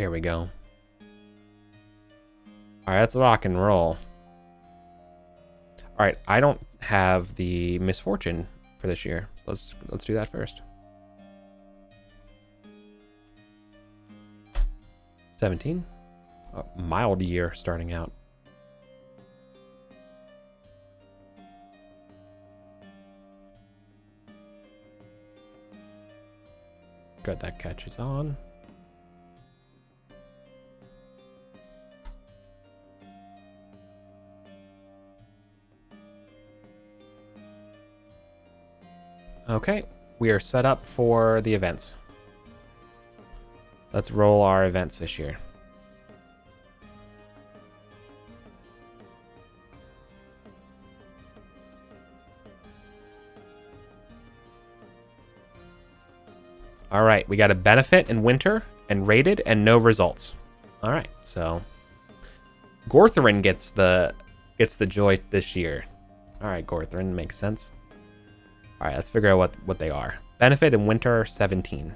Here we go. Alright, let's rock and roll. Alright, I don't have the misfortune for this year. So let's do that first. 17. A mild year starting out. Good, that catches on. Okay, we are set up for the events. Let's roll our events this year. All right, we got a benefit in winter and rated and no results. All right, so Gortherin gets the joy this year. All right, Gortherin makes sense. All right, let's figure out what they are. Benefit in winter 17.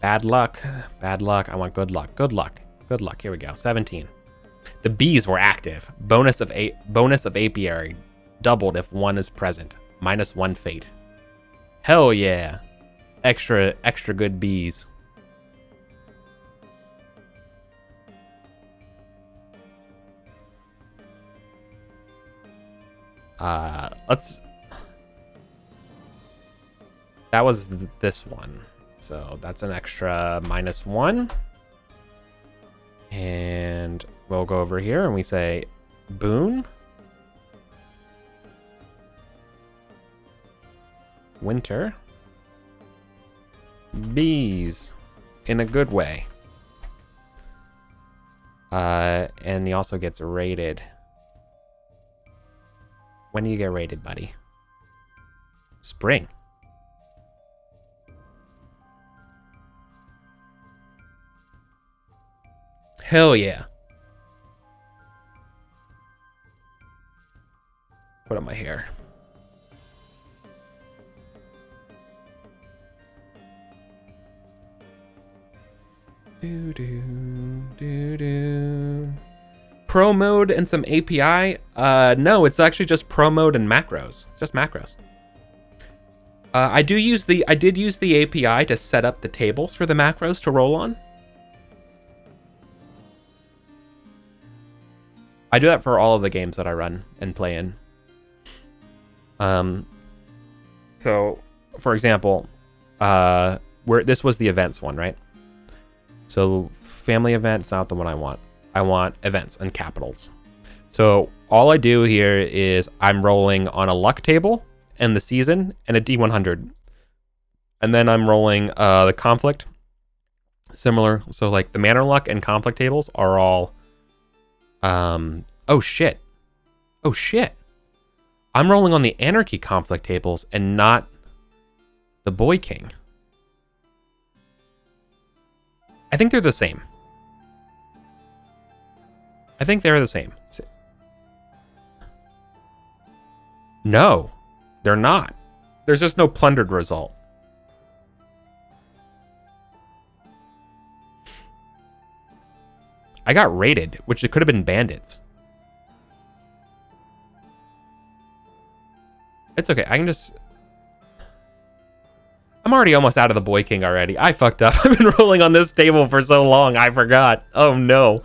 Bad luck. Bad luck. I want good luck. Good luck. Good luck. Here we go. 17. The bees were active. Bonus of apiary. Doubled if one is present. -1 fate. Hell yeah. Extra good bees. That was this one. So that's an extra -1. And we'll go over here and we say boon. Winter. Bees. In a good way. And he also gets rated. When do you get rated, buddy? Spring. Hell yeah. Put on my hair. Do do do do. Pro mode and some API? No, it's actually just pro mode and macros. It's just macros. I did use the API to set up the tables for the macros to roll on. I do that for all of the games that I run and play in. So, for example, this was the events one, right? So, family events, not the one I want. I want events and capitals. So, all I do here is I'm rolling on a luck table and the season and a D100. And then I'm rolling the conflict. Similar. So, like, the manor luck and conflict tables are all... oh shit. Oh shit. I'm rolling on the anarchy conflict tables and not the boy king. I think they're the same. I think they're the same. No, they're not. There's just no plundered result. I got raided, which it could have been bandits. It's okay. I can just... I'm already almost out of the boy king already. I fucked up. I've been rolling on this table for so long. I forgot. Oh no.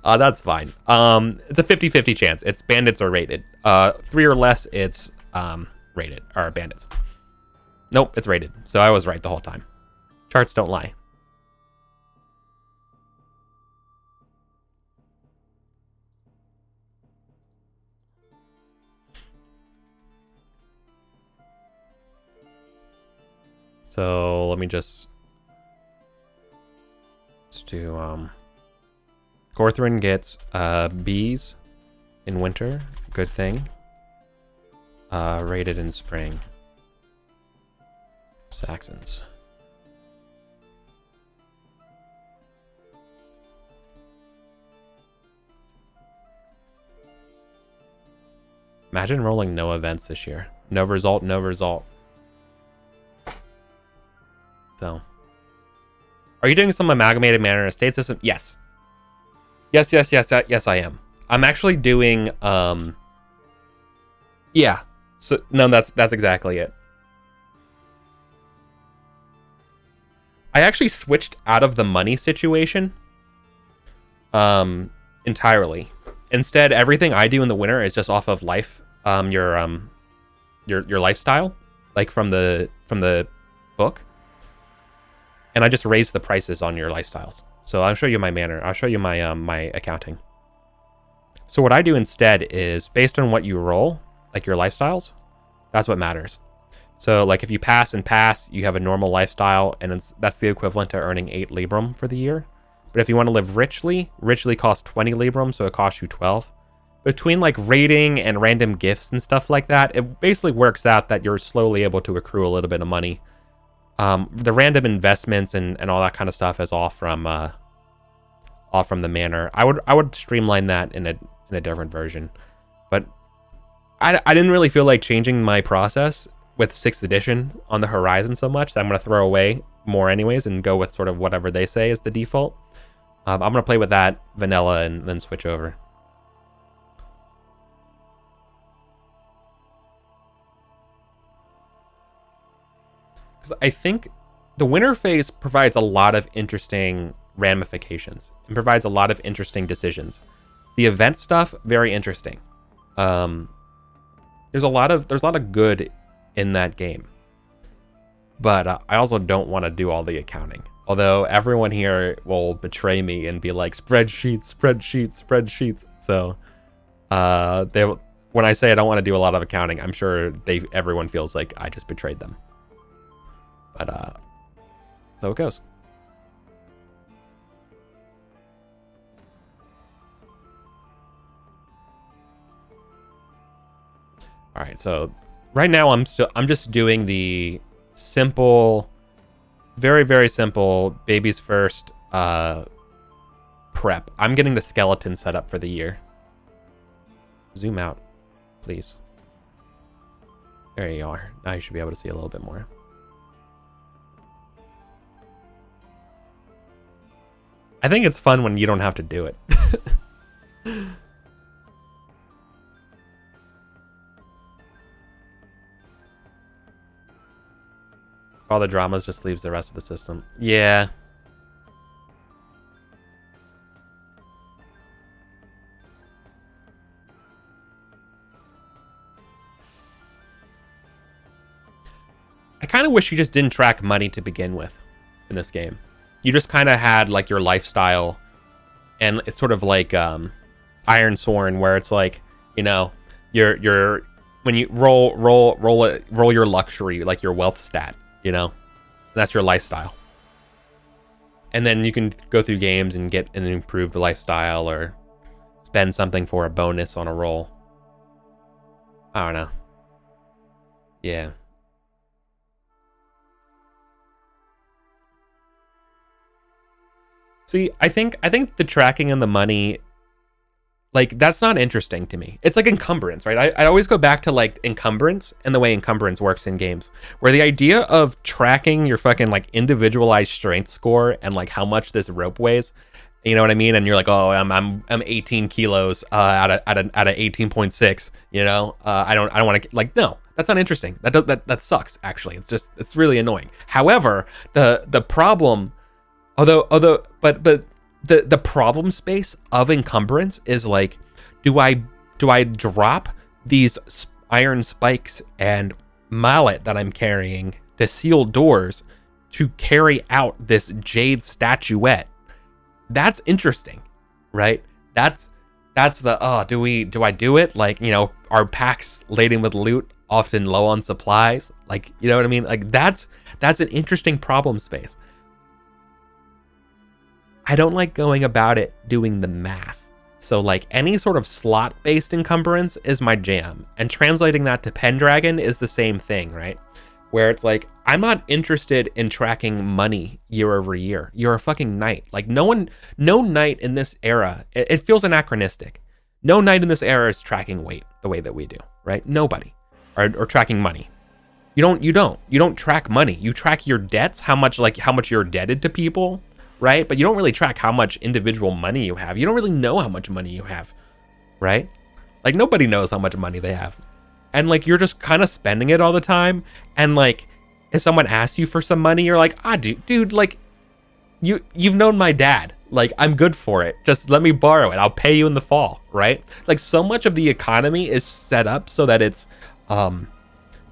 That's fine. It's a 50-50 chance. It's bandits or raided. 3 or less, it's raided or bandits. Nope, it's raided. So I was right the whole time. Charts don't lie. So let me just... Let's do... Gortherin gets bees in winter. Good thing. Raided in spring. Saxons. Imagine rolling no events this year. No result, no result. So, are you doing some amalgamated manner estate system? Yes. Yes, I am. I'm actually doing, yeah. So, no, that's exactly it. I actually switched out of the money situation, entirely. Instead, everything I do in the winter is just off of life, your lifestyle, like from the book. And I just raise the prices on your lifestyles. So I'll show you my manner. I'll show you my my accounting. So what I do instead is based on what you roll, like your lifestyles, that's what matters. So like if you pass and pass, you have a normal lifestyle, and that's the equivalent to earning 8 Librum for the year. But if you want to live richly costs 20 Librum, so it costs you 12. Between like rating and random gifts and stuff like that, it basically works out that you're slowly able to accrue a little bit of money. The random investments and all that kind of stuff is off from the manor. I would streamline that in a different version, but I didn't really feel like changing my process with 6th edition on the horizon so much that I'm gonna throw away more anyways and go with sort of whatever they say is the default. I'm gonna play with that vanilla and then switch over. Because I think the winter phase provides a lot of interesting ramifications and provides a lot of interesting decisions. The event stuff, very interesting. There's a lot of good in that game, but I also don't want to do all the accounting. Although everyone here will betray me and be like spreadsheets. So when I say I don't want to do a lot of accounting, I'm sure everyone feels like I just betrayed them. But so it goes. All right, so right now I'm just doing the simple, very, very simple babies first prep. I'm getting the skeleton set up for the year. Zoom out, please. There you are. Now you should be able to see a little bit more. I think it's fun when you don't have to do it. All the dramas just leaves the rest of the system. Yeah. I kind of wish you just didn't track money to begin with in this game. You just kind of had like your lifestyle, and it's sort of like Iron Sworn, where it's like, you know, your when you roll your luxury, like your wealth stat, you know, that's your lifestyle. And then you can go through games and get an improved lifestyle or spend something for a bonus on a roll. I don't know. Yeah. See, I think the tracking and the money, like, that's not interesting to me. It's like encumbrance, right? I always go back to like encumbrance and the way encumbrance works in games, where the idea of tracking your fucking like individualized strength score and like how much this rope weighs, you know what I mean? And you're like, oh, I'm 18 kilos at a 18.6, you know? I don't want to, like, no, that's not interesting. That sucks, actually. It's really annoying. However, the problem, but the problem space of encumbrance is like, do I drop these iron spikes and mallet that I'm carrying to seal doors to carry out this jade statuette? That's interesting, right? That's the, do I do it? Like, you know, are packs laden with loot often low on supplies? Like, you know what I mean? Like, that's an interesting problem space. I don't like going about it doing the math. So like any sort of slot-based encumbrance is my jam. And translating that to Pendragon is the same thing, right? Where it's like, I'm not interested in tracking money year over year. You're a fucking knight. Like no knight in this era, it feels anachronistic. No knight in this era is tracking weight the way that we do, right? Nobody. Or tracking money. You don't track money. You track your debts, how much you're indebted to people, right? But you don't really track how much individual money you have. You don't really know how much money you have, right? Like, nobody knows how much money they have. And like, you're just kind of spending it all the time. And like, if someone asks you for some money, you're like, dude, like, you've known my dad. Like, I'm good for it. Just let me borrow it. I'll pay you in the fall, right? Like, so much of the economy is set up so that it's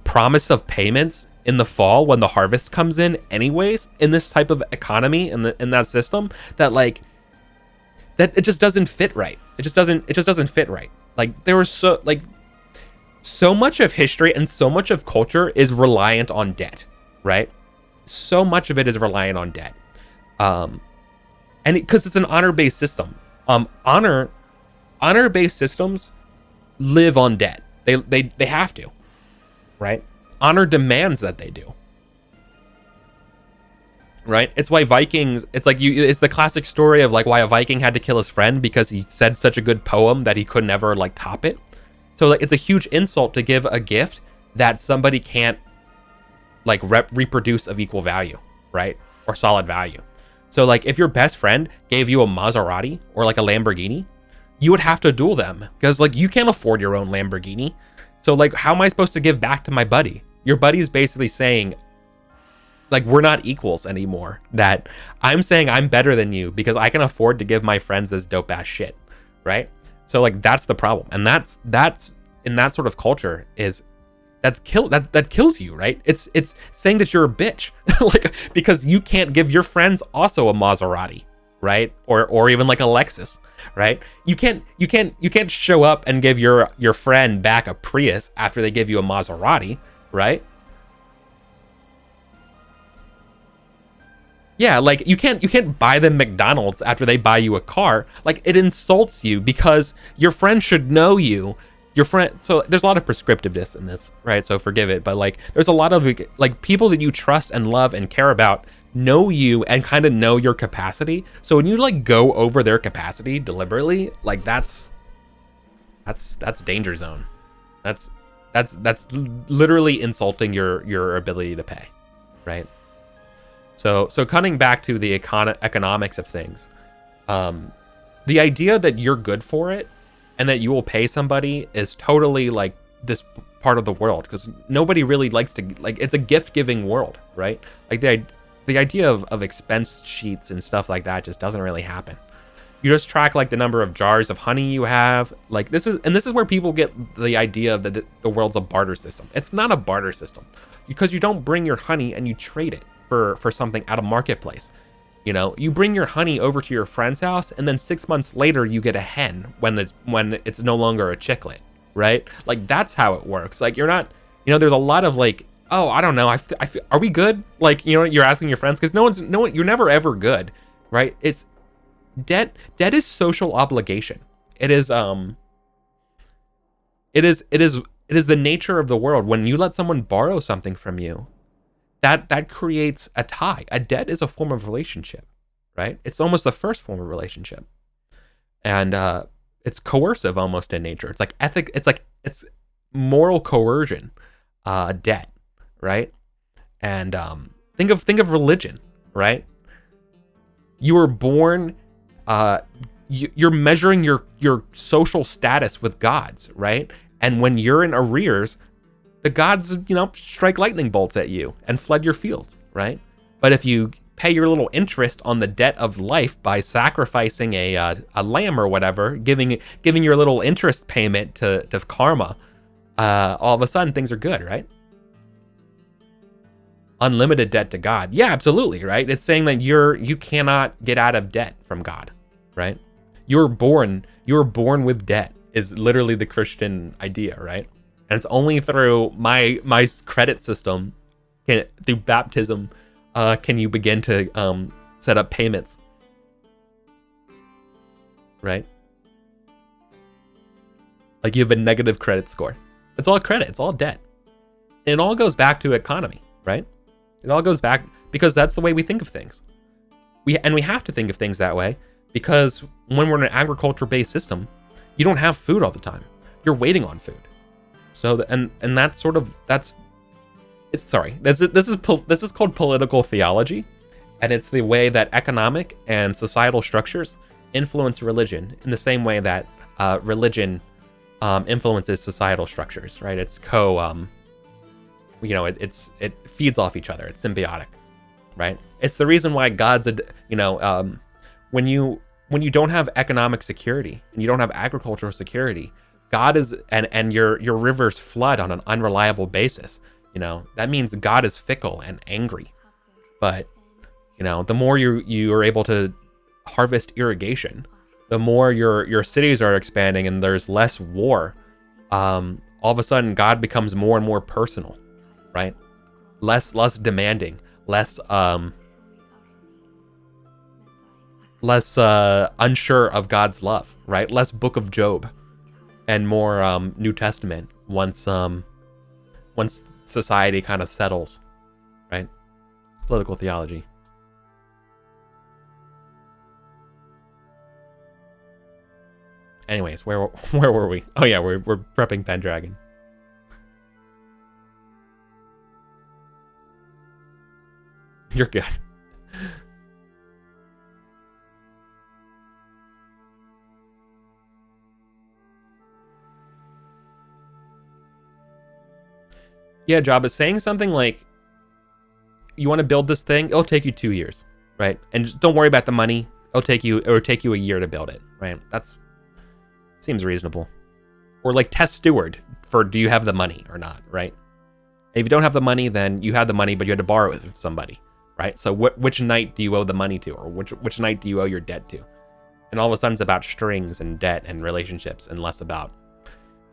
promise of payments in the fall when the harvest comes in anyways, in this type of economy, in that system, that like, that it just doesn't fit right. It just doesn't fit right. Like, there was so much of history and so much of culture is reliant on debt, right? So much of it is reliant on debt. And because it's an honor-based system. Honor-based systems live on debt. They have to, right? Honor demands that they do. Right? It's why Vikings, it's the classic story of like why a Viking had to kill his friend because he said such a good poem that he could never like top it. So like, it's a huge insult to give a gift that somebody can't like reproduce of equal value, right? Or solid value. So like, if your best friend gave you a Maserati or like a Lamborghini, you would have to duel them because like, you can't afford your own Lamborghini. So like, how am I supposed to give back to my buddy? Your buddy is basically saying, like, we're not equals anymore. That I'm saying I'm better than you because I can afford to give my friends this dope ass shit, right? So like, that's the problem, and that's in that sort of culture that kills you, right? It's saying that you're a bitch, like, because you can't give your friends also a Maserati, right? Or even like a Lexus, right? You can't show up and give your friend back a Prius after they give you a Maserati, right? Yeah, like you can't buy them McDonald's after they buy you a car. Like, it insults you because your friend should know you. Your friend, so there's a lot of prescriptiveness in this, right? So forgive it, but like, there's a lot of like people that you trust and love and care about know you and kind of know your capacity. So when you like go over their capacity deliberately, like that's danger zone. That's literally insulting your ability to pay, right? So cutting back to the economics of things, the idea that you're good for it and that you will pay somebody is totally like this part of the world, because nobody really likes to, like, it's a gift giving world, right? Like the idea of expense sheets and stuff like that just doesn't really happen. You just track like the number of jars of honey you have. Like, this is where people get the idea of the world's a barter system. It's not a barter system, because you don't bring your honey and you trade it for something at a marketplace. You know, you bring your honey over to your friend's house, and then 6 months later you get a hen when it's no longer a chicklet, right? Like, that's how it works. Like, you're not, you know, there's a lot of like, oh, I don't know, I feel, are we good? Like, you know, you're asking your friends, because no one, you're never ever good, right? It's debt is social obligation. It is the nature of the world. When you let someone borrow something from you, that creates a tie. A debt is a form of relationship, right? It's almost the first form of relationship, and it's coercive almost in nature. It's like ethic. It's moral coercion, debt, right? And think of religion, right? You were born. You're measuring your social status with gods, right? And when you're in arrears, the gods, you know, strike lightning bolts at you and flood your fields, right? But if you pay your little interest on the debt of life by sacrificing a lamb or whatever, giving your little interest payment to karma, all of a sudden things are good, right? Unlimited debt to God. Yeah, absolutely, right? It's saying that you cannot get out of debt from God, right? You're born with debt is literally the Christian idea, right? And it's only through my credit system, through baptism, can you begin to set up payments, right? Like, you have a negative credit score. It's all credit. It's all debt. And it all goes back to economy, right? It all goes back because that's the way we think of things. We have to think of things that way, because when we're in an agriculture-based system, You don't have food all the time. You're waiting on food. So and that's sort of this is called political theology, and it's the way that economic and societal structures influence religion in the same way that religion influences societal structures, right? It's it feeds off each other. It's symbiotic, right? It's the reason why God's when you don't have economic security and you don't have agricultural security, God is and your rivers flood on an unreliable basis. That means God is fickle and angry. But the more you are able to harvest irrigation, the more your cities are expanding and there's less war. All of a sudden, God becomes more and more personal, right? Less demanding, less unsure of God's love, right? Less Book of Job, and more New Testament once society kind of settles, right? Political theology. Anyways, where were we? Oh yeah, we're prepping Pendragon. You're good. Yeah, Job is saying something like, you want to build this thing, it'll take you 2 years, right? And just don't worry about the money. It'll take you a year to build it, right? Seems reasonable. Or like test steward for, do you have the money or not, right? If you don't have the money, then you had the money, but you had to borrow it from somebody, right? So which knight do you owe the money to, or which knight do you owe your debt to? And all of a sudden it's about strings and debt and relationships and less about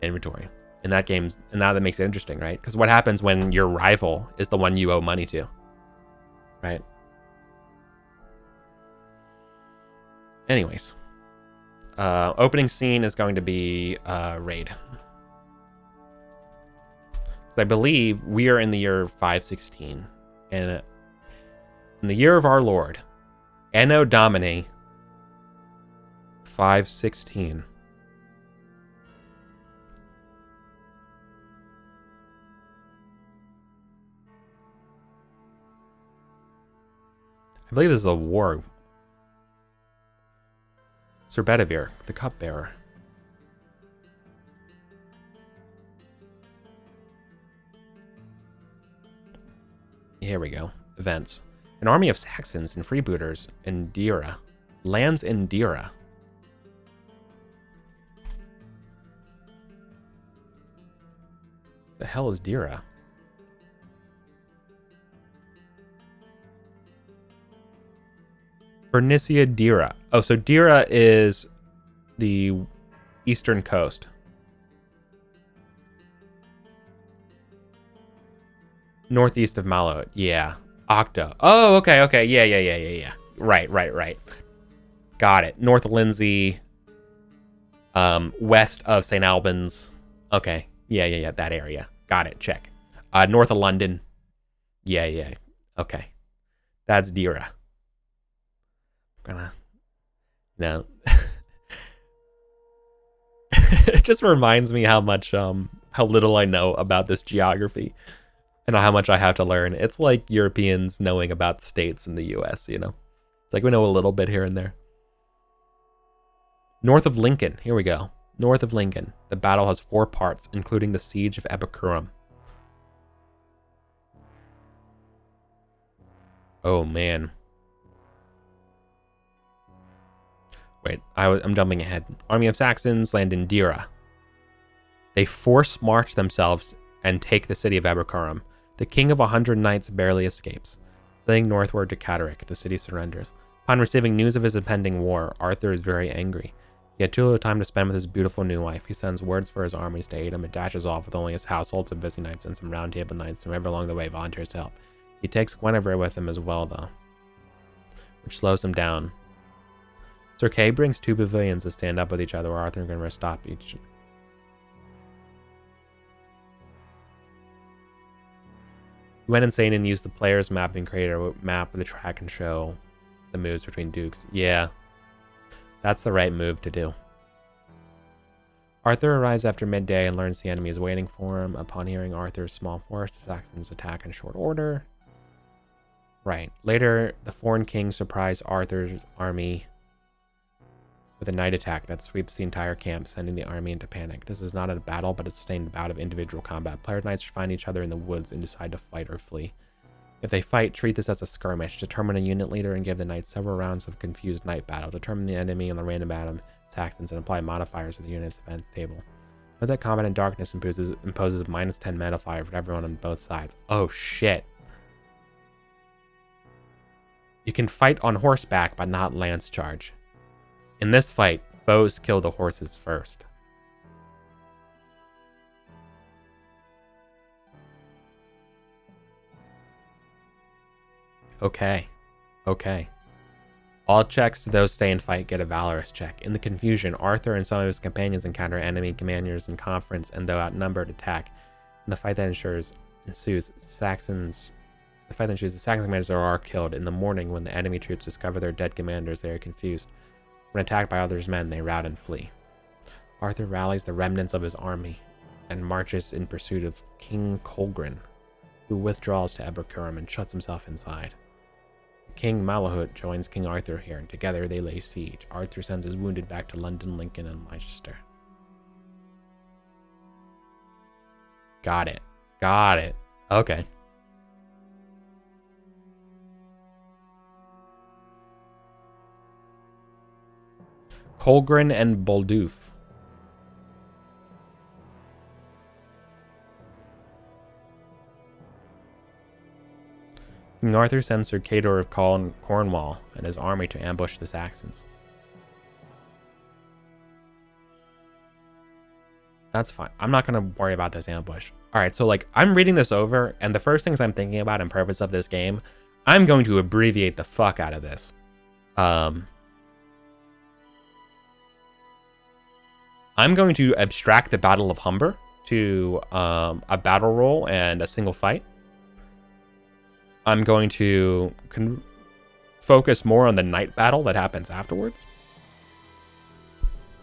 inventory. In that game's, and now that makes it interesting, right? Because what happens when your rival is the one you owe money to, right? Anyways, opening scene is going to be raid. I believe we are in the year 516, and in the year of our Lord, Anno Domini 516. I believe this is a war. Sir Bedivere, the cupbearer. Here we go. Events. An army of Saxons and freebooters in Dira. Lands in Dira. The hell is Dira? Bernicia Dira. Oh, so Dira is the eastern coast. Northeast of Malo. Yeah. Octo. Oh, okay. Yeah. Right. Got it. North of Lindsay. West of St. Albans. Okay. Yeah. That area. Got it. Check. North of London. Yeah. Okay. That's Dira. No. It just reminds me how little I know about this geography and how much I have to learn. It's like Europeans knowing about states in the US, It's like we know a little bit here and there. North of Lincoln. Here we go. North of Lincoln. The battle has 4 parts, including the siege of Epicurum. Oh, man. Wait, I'm jumping ahead. Army of Saxons land in Dira. They force march themselves and take the city of Epicurum. The king of 100 knights barely escapes. Fleeing northward to Catterick, the city surrenders. Upon receiving news of his impending war, Arthur is very angry. He had too little time to spend with his beautiful new wife. He sends words for his armies to aid him and dashes off with only his household, some busy knights, and some round table knights, and whoever along the way volunteers to help. He takes Guinevere with him as well, though, which slows him down. Sir Kay brings 2 pavilions to stand up with each other, where Arthur and Guinevere stop each. He went insane and used the player's map and created a map with a track and show the moves between dukes. Yeah, that's the right move to do. Arthur arrives after midday and learns the enemy is waiting for him. Upon hearing Arthur's small force, the Saxons attack in short order. Right. Later, the foreign king surprised Arthur's army with a night attack that sweeps the entire camp, sending the army into panic. This is not a battle, but a sustained bout of individual combat. Player knights find each other in the woods and decide to fight or flee. If they fight, treat this as a skirmish. Determine a unit leader and give the knights several rounds of confused night battle. Determine the enemy on the random battle Saxons and apply modifiers to the unit's event table. Note that combat in darkness imposes a -10 modifier for everyone on both sides. Oh shit. You can fight on horseback, but not lance charge. In this fight, foes kill the horses first. Okay. All checks to those stay and fight get a valorous check. In the confusion, Arthur and some of his companions encounter enemy commanders in conference, and though outnumbered, attack. In the fight that ensues, the Saxon commanders are killed. In the morning, when the enemy troops discover their dead commanders, they are confused. When attacked by others' men, they rout and flee. Arthur rallies the remnants of his army and marches in pursuit of King Colgrin, who withdraws to Eberkurum and shuts himself inside. King Malahut joins King Arthur here, and together they lay siege. Arthur sends his wounded back to London, Lincoln, and Leicester. Got it. Okay. Colgrin and Bolduf. King Arthur sends Sir Cador of Cornwall and his army to ambush the Saxons. That's fine. I'm not going to worry about this ambush. All right, so like I'm reading this over, and the first things I'm thinking about in purpose of this game, I'm going to abbreviate the fuck out of this. I'm going to abstract the Battle of Humber to a battle roll and a single fight. I'm going to focus more on the night battle that happens afterwards.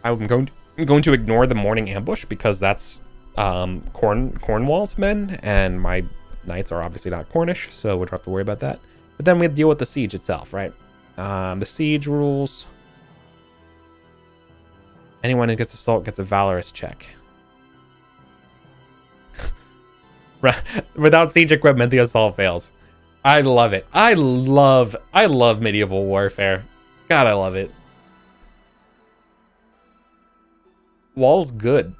I'm going to ignore the morning ambush because that's Cornwall's men, and my knights are obviously not Cornish, so we don't have to worry about that. But then we deal with the siege itself, right? The siege rules. Anyone who gets assault gets a valorous check. Without siege equipment, the assault fails. I love it. I love medieval warfare. God, I love it. Wall's good.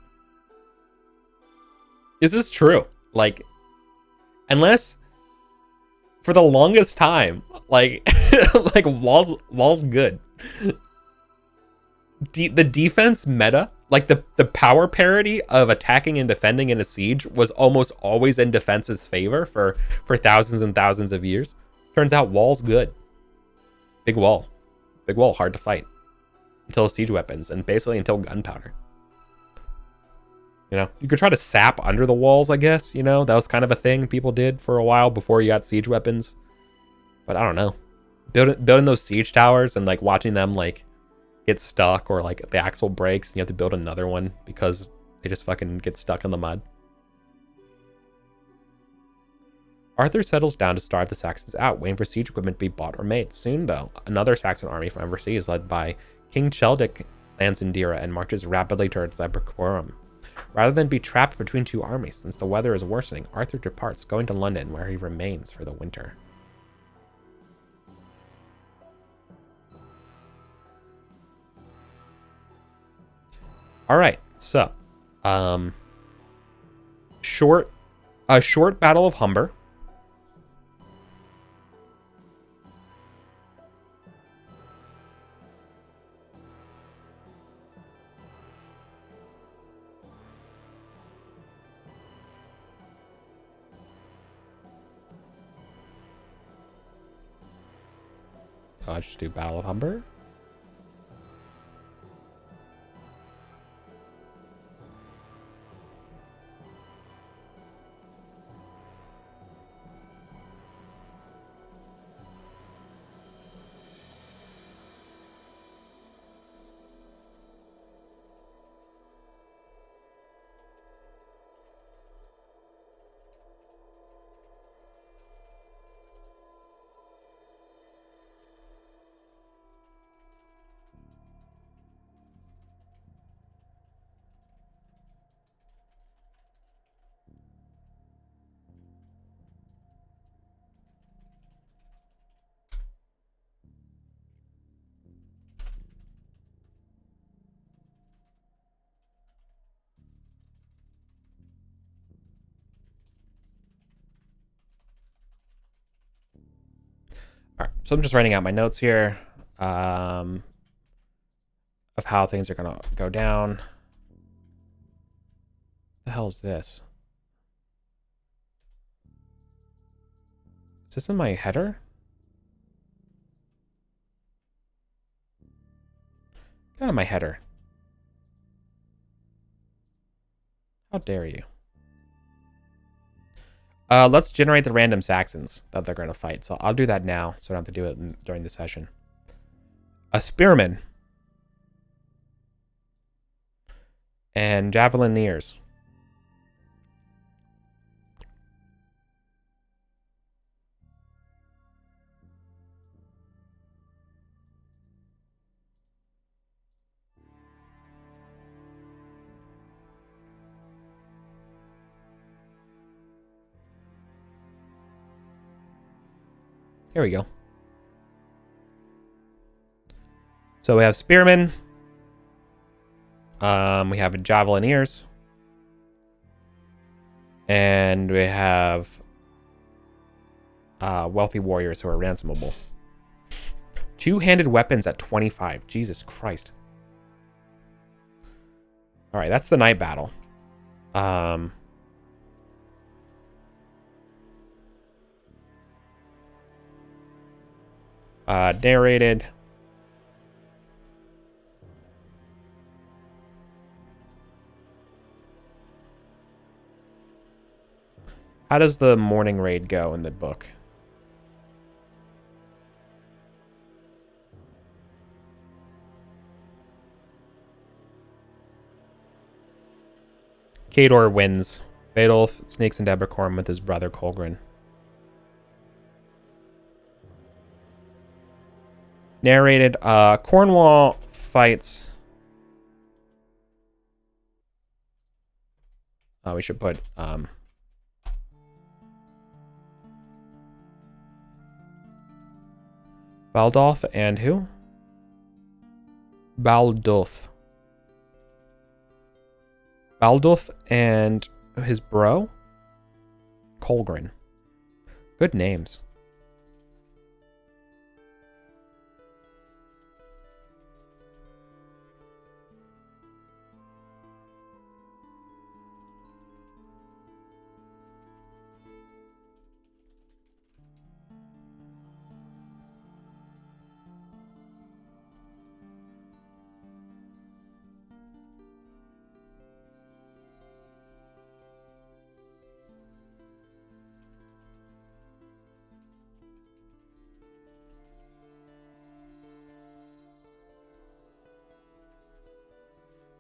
This is true. Like, unless for the longest time, like, like Wall's good. The defense meta, like the power parity of attacking and defending in a siege was almost always in defense's favor for thousands and thousands of years. Turns out Wall's good. Big wall, hard to fight until siege weapons and basically until gunpowder. You know, you could try to sap under the walls, I guess. You know, that was kind of a thing people did for a while before you got siege weapons. But I don't know, building those siege towers and like watching them like get stuck, or like the axle breaks and you have to build another one because they just fucking get stuck in the mud. Arthur settles down to starve the Saxons out, waiting for siege equipment to be bought or made. Soon, though, another Saxon army from overseas, led by King Cheldric, lands in Dira and marches rapidly towards Eberkurum. Rather than be trapped between two armies, since the weather is worsening, Arthur departs, going to London, where he remains for the winter. All right, so short Battle of Humber. I'll just do Battle of Humber. So I'm just writing out my notes here of how things are going to go down. The hell is this? Is this in my header? Get out of my header. How dare you? Let's generate the random Saxons that they're going to fight. So I'll do that now, so I don't have to do it during the session. A spearman. And javelineers. Here we go. So we have spearmen. We have javelineers. And we have wealthy warriors who are ransomable. Two-handed weapons at 25. Jesus Christ. All right, that's the night battle. Narrated. How does the morning raid go in the book? Kador wins. Beetulf sneaks into Ebercorn with his brother Colgrin. Narrated, Cornwall fights... we should put, Baldolf and who? Baldulf. Baldulf and his bro? Colgrin. Good names.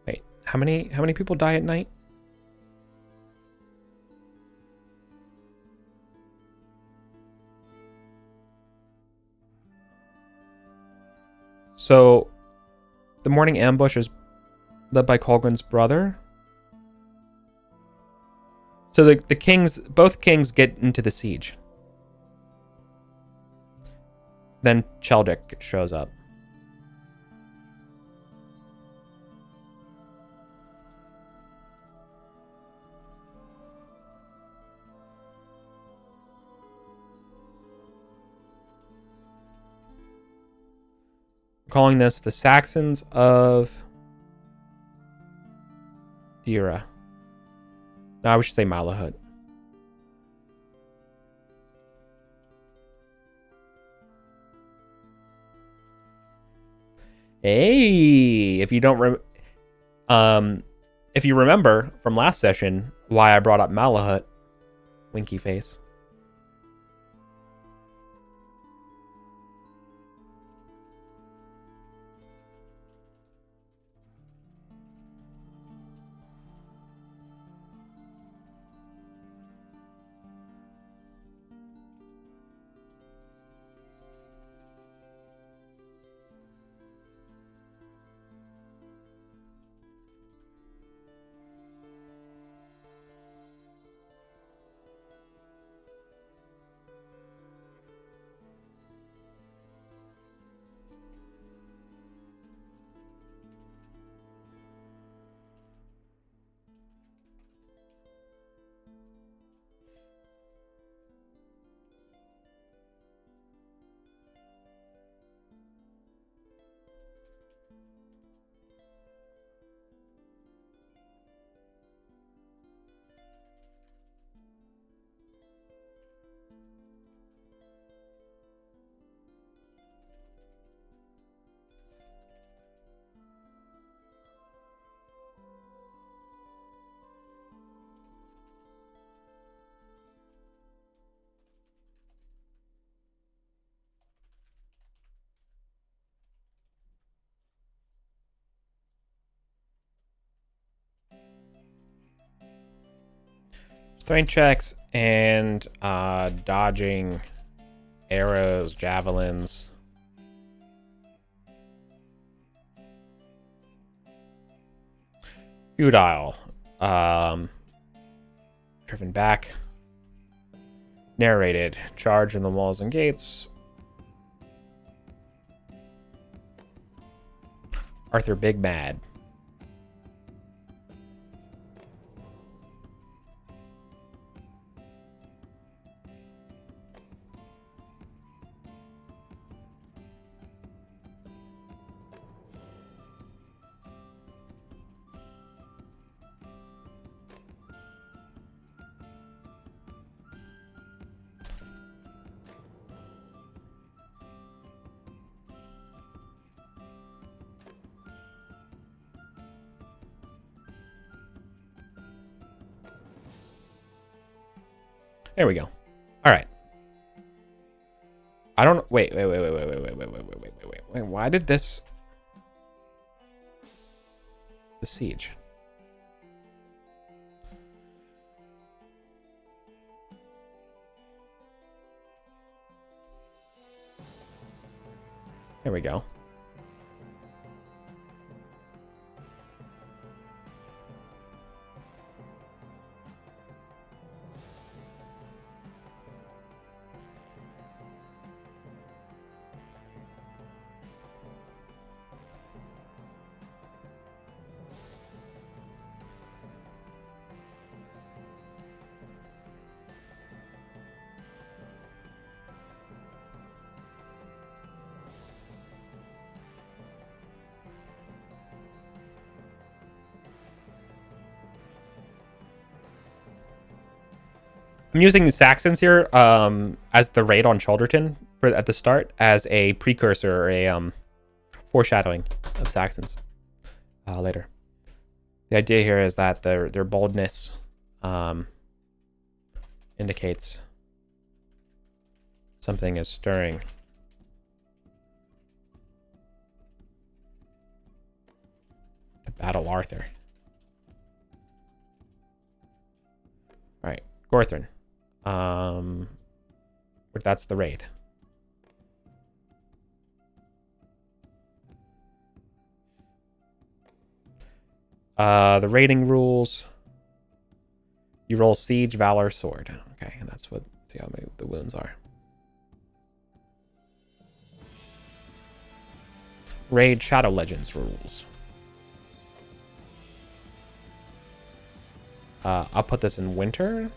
Wait, how many people die at night? So, the morning ambush is led by Colgrin's brother. So the kings, both kings get into the siege. Then Cheldic shows up. Calling this the Saxons of Dira. No, we should say Malahut. Hey, if you don't if you remember from last session why I brought up Malahut, winky face. Strength checks and dodging arrows, javelins. Futile. Driven back. Narrated. Charge in the walls and gates. Arthur Big Mad. There we go. All right. I don't. Wait. Why did this? The siege. There we go. I'm using the Saxons here as the raid on Chalderton at the start as a precursor or a foreshadowing of Saxons later. The idea here is that their boldness indicates something is stirring. To battle Arthur. All right, Gorthrin. That's the raid. The raiding rules. You roll siege, valor, sword. Okay, and that's what. See how many the wounds are. Raid Shadow Legends rules. I'll put this in winter.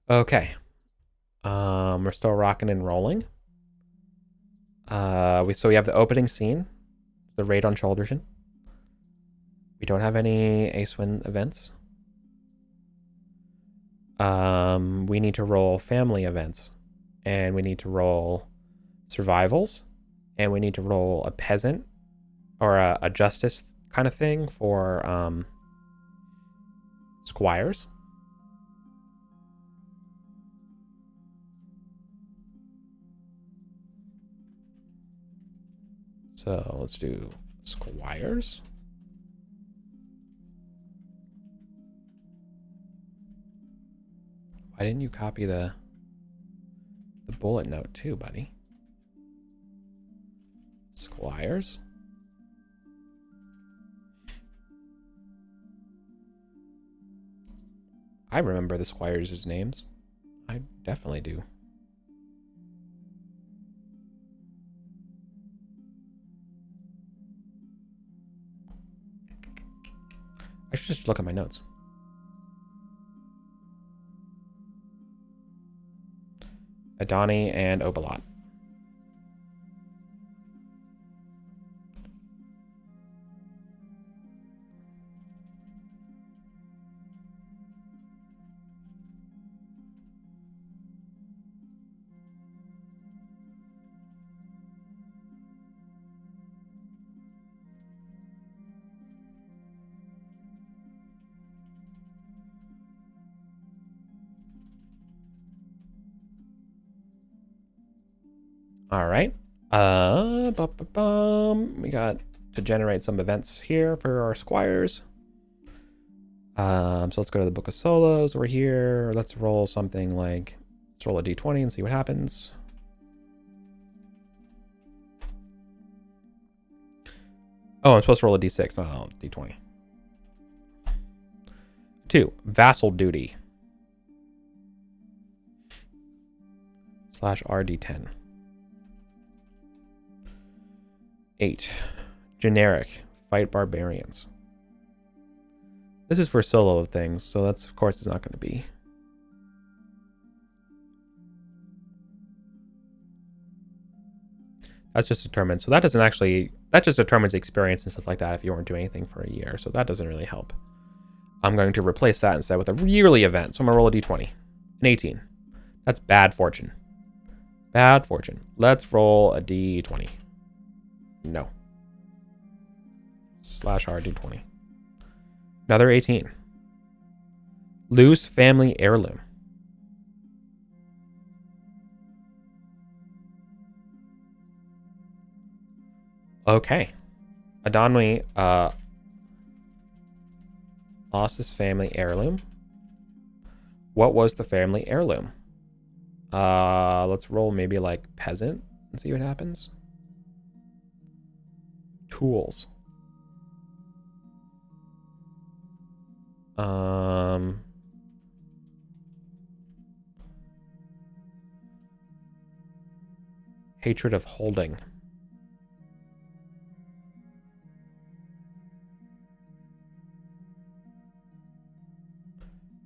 Okay. We're still rocking and rolling. So we have the opening scene, the raid on Chalderton. We don't have any Acewin events. We need to roll family events, and we need to roll survivals, and we need to roll a peasant or a justice kind of thing for squires. So let's do squires. Why didn't you copy the bullet note too, buddy? Squires. I remember the squires' names. I definitely do. I should just look at my notes. Adani and Obalot. All right. We got to generate some events here for our squires. So let's go to the Book of Solos. We're here. Let's roll something like, let's roll a d20 and see what happens. Oh, I'm supposed to roll a d6. No, d20. 2, vassal duty. /RD10. 8, generic, fight barbarians. This is for solo things, so that's, of course, it's not going to be. That's just determined. So that doesn't actually, that just determines experience and stuff like that if you weren't doing anything for a year. So that doesn't really help. I'm going to replace that instead with a yearly event. So I'm going to roll a d20. An 18. That's bad fortune. Bad fortune. Let's roll a d20. No. /RD20. Another 18. Lose family heirloom. Okay. Adonwi lost his family heirloom. What was the family heirloom? Let's roll maybe like peasant and see what happens. Tools. Hatred of holding.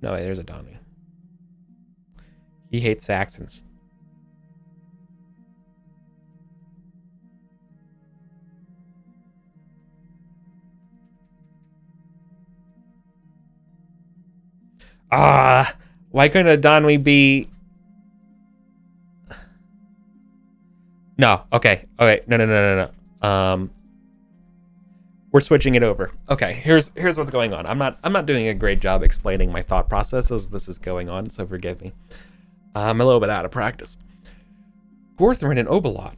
No, wait, there's a Donnie. He hates Saxons. Why couldn't Adonwi be... No, okay. No. We're switching it over. Okay, here's what's going on. I'm not doing a great job explaining my thought process as this is going on, so forgive me. I'm a little bit out of practice. Gorthrin and Obolot,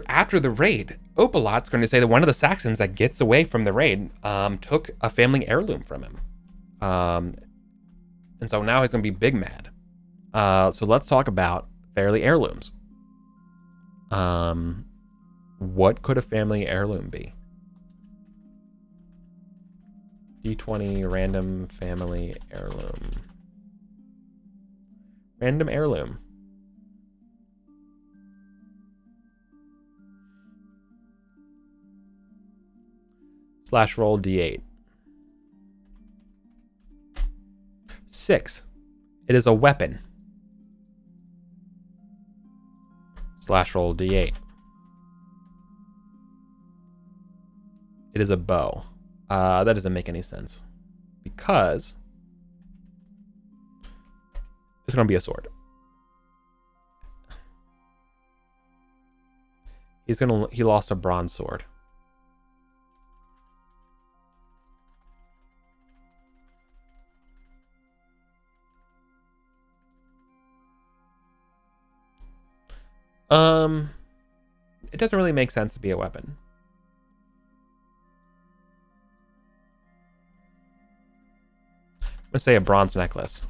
after the raid, Obolot's going to say that one of the Saxons that gets away from the raid took a family heirloom from him. And so now he's going to be big mad. So let's talk about family heirlooms. What could a family heirloom be? D20 random family heirloom. Random heirloom. /roll D8. 6. It is a weapon. /roll D8. It is a bow. That doesn't make any sense because it's going to be a sword. He lost a bronze sword. It doesn't really make sense to be a weapon. I'm gonna say a bronze necklace.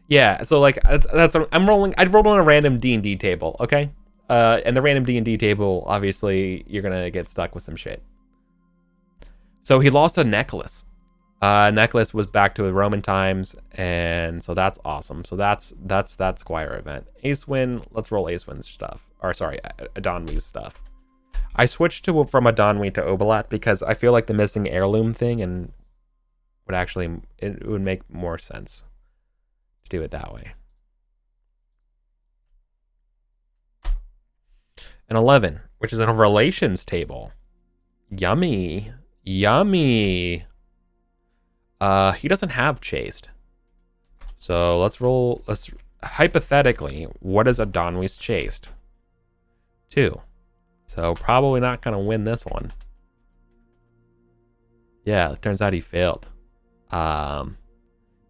Yeah, so like that's what I'm rolling. I'd rolled on a random D&D table, okay? And the random D&D table, obviously, you're gonna get stuck with some shit. So he lost a necklace. Necklace was back to the Roman times, and so that's awesome. So that's that Squire event. Acewin, let's roll Acewin's stuff. Or sorry, Adonwi's stuff. I switched from Adonwi to Obolot because I feel like the missing heirloom thing and it would make more sense to do it that way. An 11, which is a relations table. Yummy. Yummy. He doesn't have chaste. So let's hypothetically, what is Adonwi's chaste? 2. So probably not going to win this one. Yeah, it turns out he failed.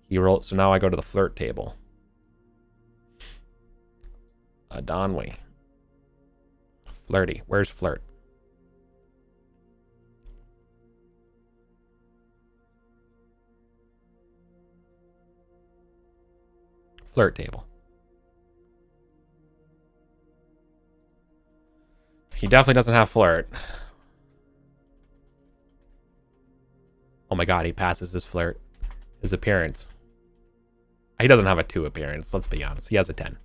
He You roll. So now I go to the flirt table. Donwy. Flirty. Where's flirt? Flirt table. He definitely doesn't have flirt. Oh my god, he passes his flirt. His appearance. He doesn't have a 2 appearance, let's be honest. He has a 10.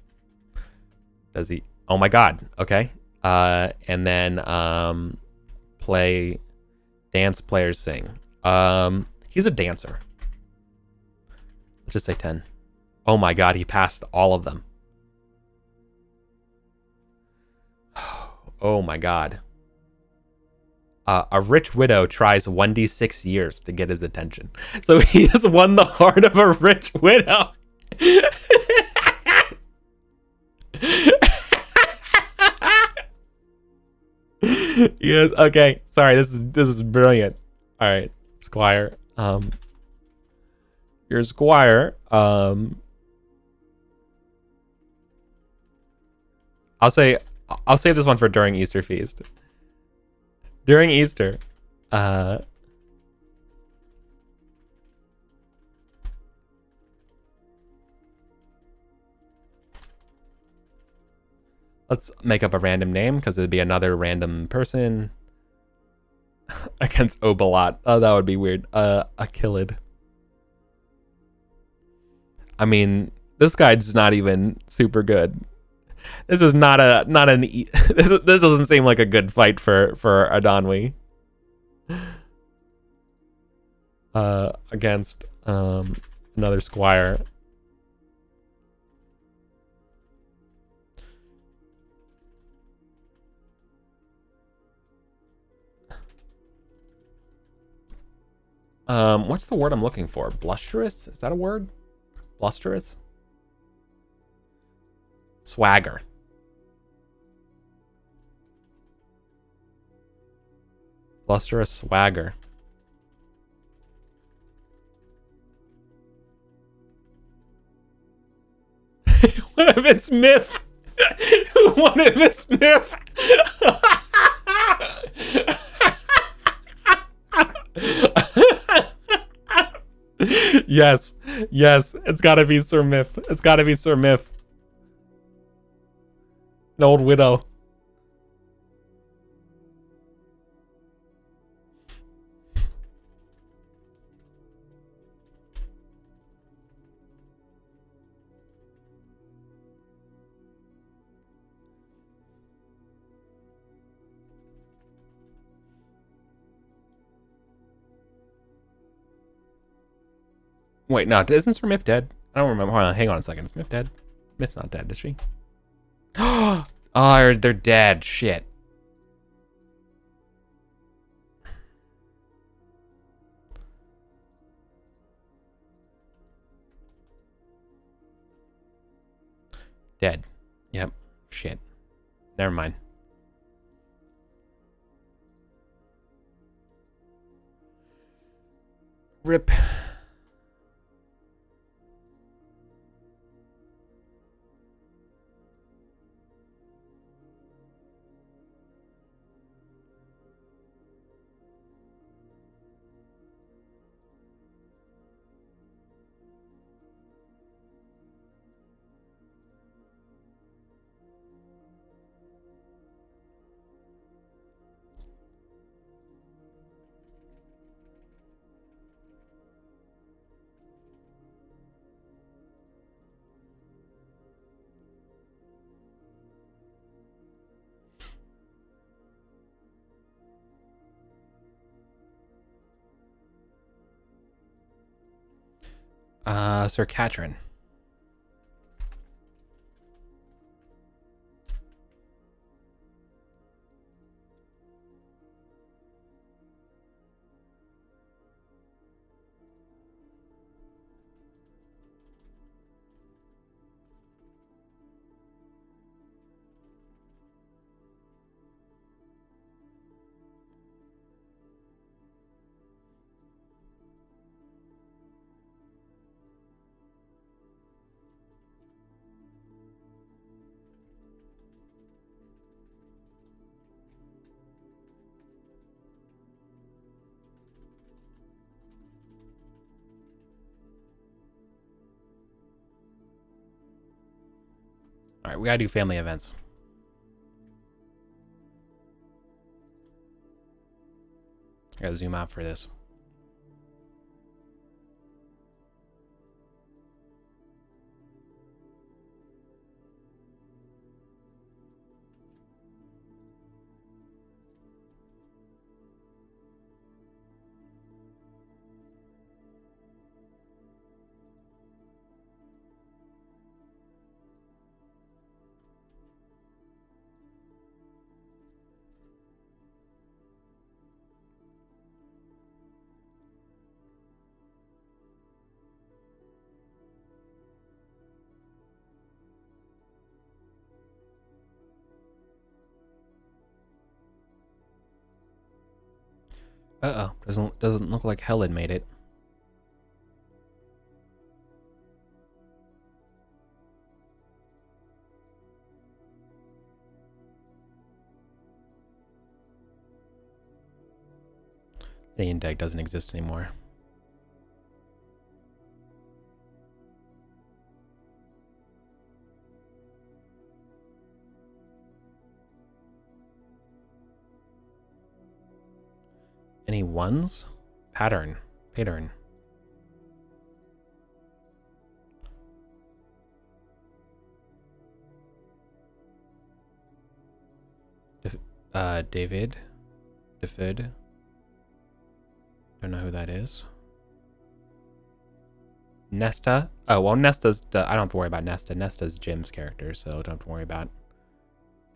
Does he? Oh my god, okay. And then play dance, players sing. He's a dancer. Let's just say 10. Oh my god, he passed all of them. Oh my god. A rich widow tries 1d6 years to get his attention. So he has won the heart of a rich widow. Yes, okay. Sorry, this is brilliant. All right, Squire. You're Squire. I'll save this one for during Easter feast. During Easter, let's make up a random name because it'd be another random person against Obalot. Oh, that would be weird. Achillid. I mean, this guy's not even super good. This is this doesn't seem like a good fight for Adonwi. Against another Squire. What's the word I'm looking for? Blusterous? Is that a word? Blusterous? Swagger. Blusterous swagger. What if it's Myth? What if it's Myth? Yes, it's gotta be Sir Myth. It's gotta be Sir Myth. An old widow. Wait, no, isn't Sir Myth dead? I don't remember. Hold on, hang on a second. Is Myth dead? Myth's not dead, is she? Oh, they're dead. Shit. Dead. Yep. Shit. Never mind. Rip. Sir Catrin. All right, we gotta do family events. I gotta zoom out for this. Uh-oh, doesn't look like Helen made it. Alien deck doesn't exist anymore. Any ones? Pattern. David. Defid. Don't know who that is. Nesta. Oh, well, Nesta's... I don't have to worry about Nesta. Nesta's Jim's character, so don't have to worry about...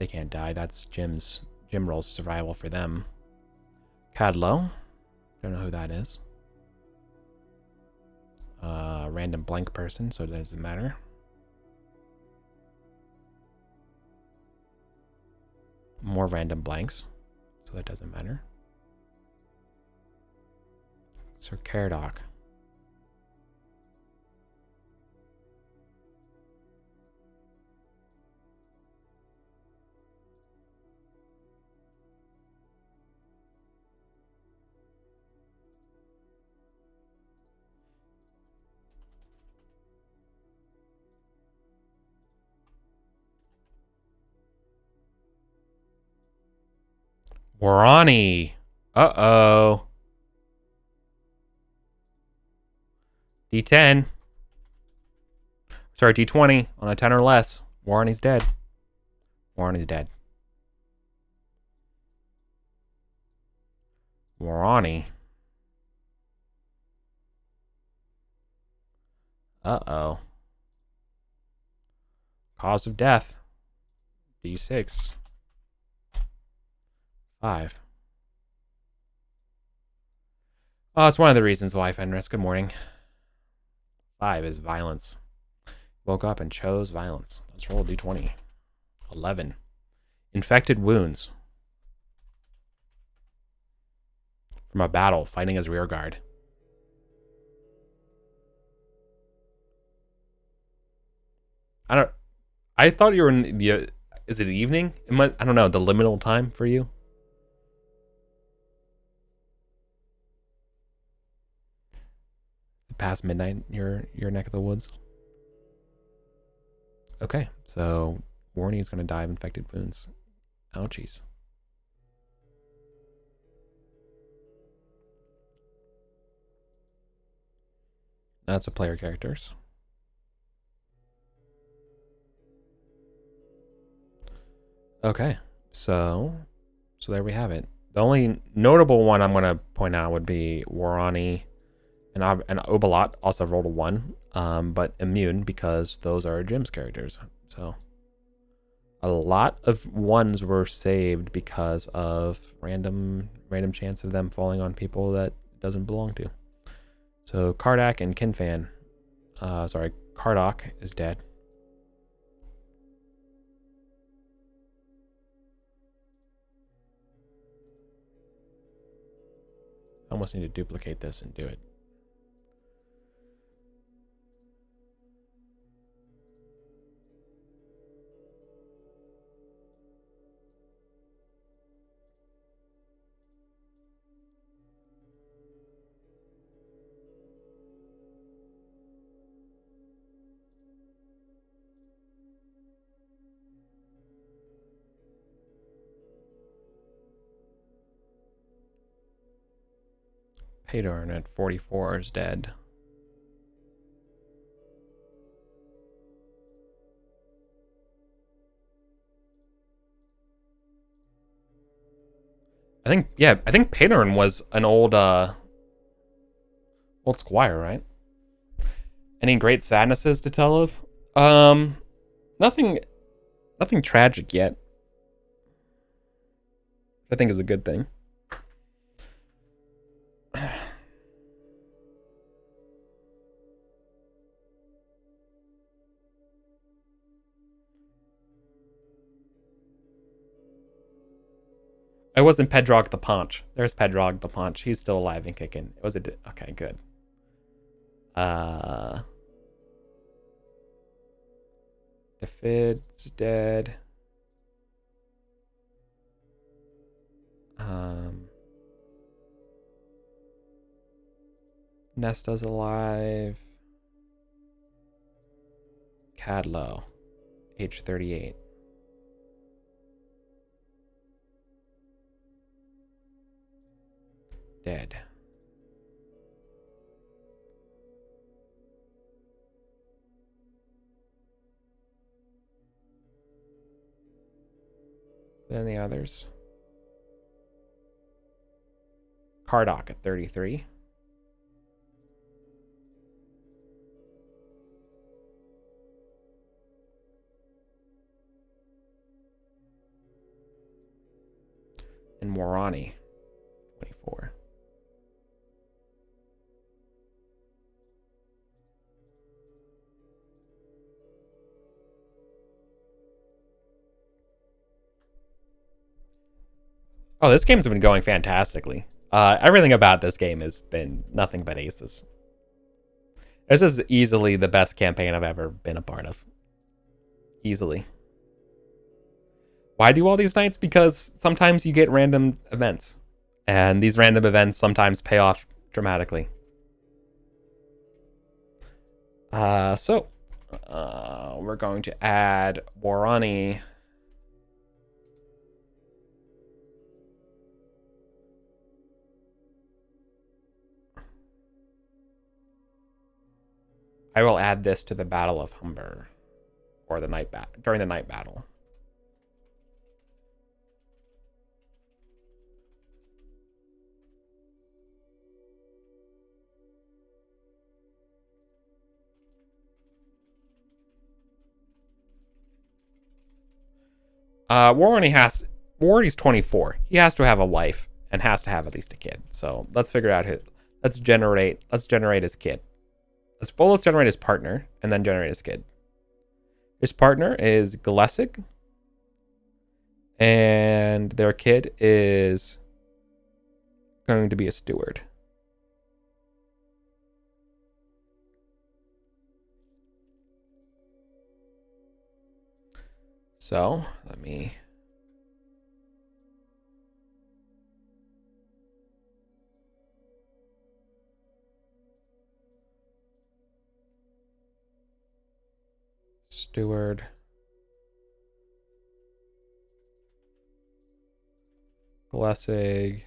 They can't die. That's Jim rolls survival for them. Cadlo. Don't know who that is. Random blank person, so it doesn't matter. More random blanks, so that doesn't matter. Sir Caradoc. Warani. Uh-oh. D10. Sorry, D20 on a 10 or less. Warani's dead. Warani's dead. Warani. Uh-oh. Cause of death. D6. 5. Oh, it's one of the reasons why, Fenris. Good morning. 5 is violence. Woke up and chose violence. Let's roll D20. 11. Infected wounds. From a battle, fighting as rear guard. I thought you were in the... Is it evening? I don't know, the liminal time for you? Past midnight, your neck of the woods? Okay, so Warney is going to die of infected wounds. Ouchies. That's a player characters. Okay, so there we have it. The only notable one I'm going to point out would be Warani and Obalot also rolled a 1, but immune because those are Jim's characters. So a lot of 1s were saved because of random chance of them falling on people that doesn't belong to. So Kardak and Kinfan, Kardak is dead. I almost need to duplicate this and do it. Pendragon at 44 is dead. I think Pendragon was an old squire, right? Any great sadnesses to tell of? Nothing tragic yet. I think is a good thing. It wasn't Pedrog the Paunch. There's Pedrog the Paunch. He's still alive and kicking. It was okay, good. Defid's dead. Nesta's alive. Cadlow, age 38. Dead. Then the others. Cardok at 33. And Morani, 24. Oh, this game's been going fantastically. Everything about this game has been nothing but aces. This is easily the best campaign I've ever been a part of. Easily. Why do all these nights? Because sometimes you get random events. And these random events sometimes pay off dramatically. So we're going to add Warani. I will add this to the Battle of Humber, or the night during the night battle. Wardy's 24. He has to have a wife and has to have at least a kid. So let's figure out let's generate his kid. Let's generate his partner and then generate his kid. His partner is Galesig, and their kid is going to be a steward. So let me. Steward. Galesig.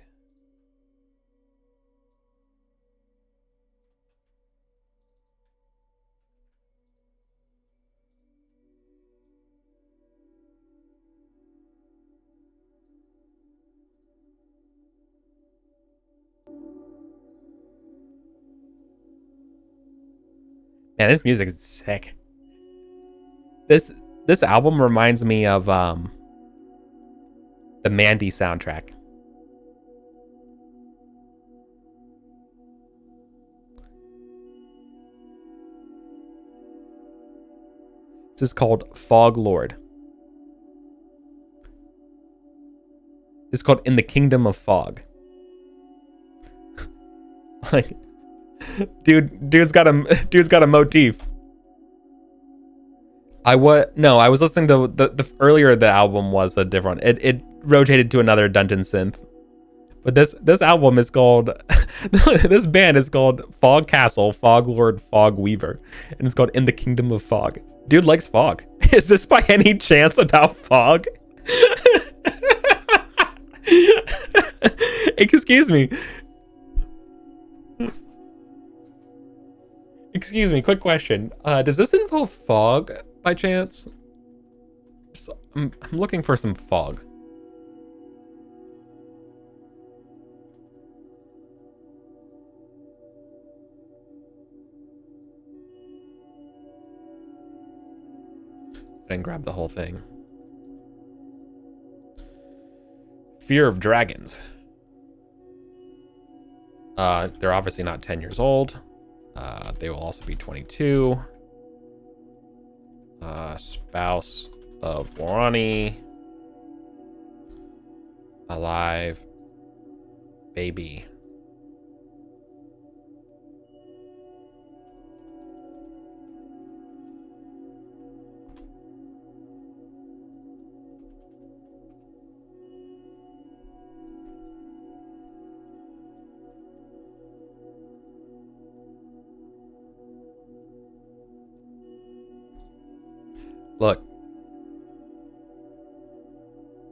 Man, this music is sick. This album reminds me of the Mandy soundtrack. This is called Fog Lord. It's called In the Kingdom of Fog. Like, dude's got a motif. I was listening to the earlier the album was a different. It rotated to another dungeon synth, but this album is called this band is called Fog Castle, Fog Lord, Fog Weaver, and it's called In the Kingdom of Fog. Dude likes fog. Is this by any chance about fog? Excuse me. Excuse me, quick question. Does this involve fog by chance? I'm looking for some fog. And grab the whole thing. Fear of dragons. They're obviously not 10 years old. They will also be 22. Spouse of Warani. Alive. Baby. Look.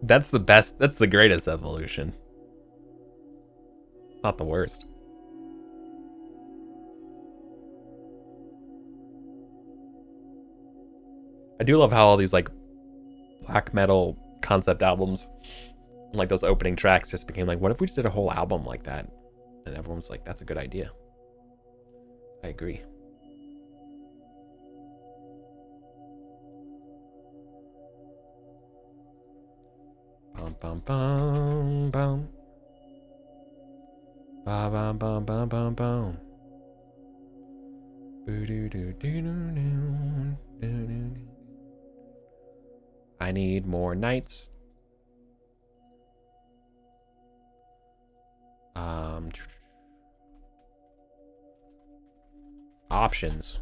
That's the best. That's the greatest evolution. Not the worst. I do love how all these like black metal concept albums, like those opening tracks, just became like, what if we just did a whole album like that? And everyone's like, that's a good idea. I agree. Bum bum bum bum. Ba bum bum bum bum bum. Boo doo doo doo doo doo. I need more knights. Options.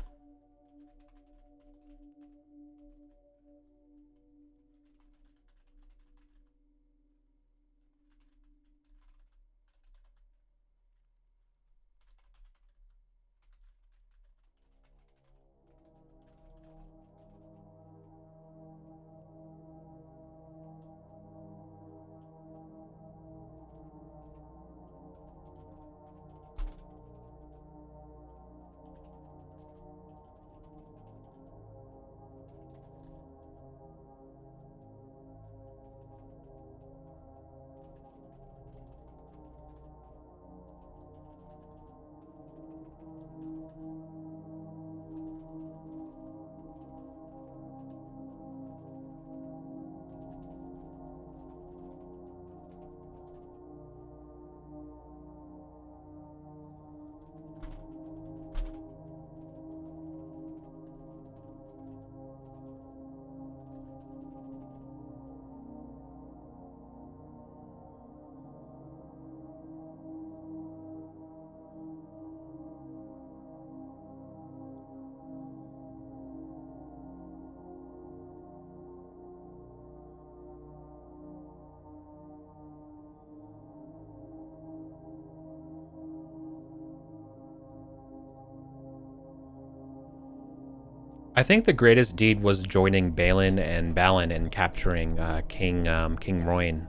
I think the greatest deed was joining Balin and Balin and capturing King Royan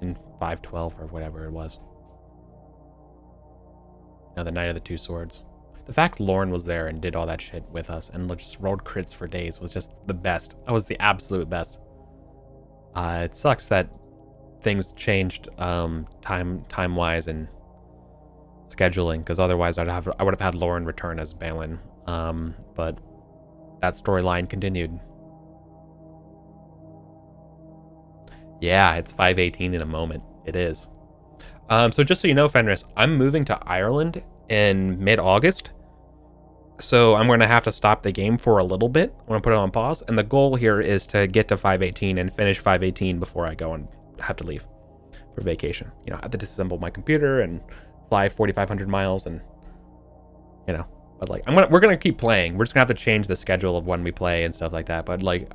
in 512 or whatever it was. You know, the Knight of the Two Swords. The fact Lorne was there and did all that shit with us and just rolled crits for days was just the best. That was the absolute best. It sucks that things changed time-wise and scheduling, because otherwise I would have had Lauren return as Balin, but that storyline continued. Yeah, it's 518 in a moment. It is. So just so you know, Fenris, I'm moving to Ireland in mid-August, so I'm going to have to stop the game for a little bit. I'm going to put it on pause, and the goal here is to get to 518 and finish 518 before I go and have to leave for vacation. You know, I have to disassemble my computer and fly 4,500 miles, and you know, but like we're gonna keep playing. We're just gonna have to change the schedule of when we play and stuff like that. But like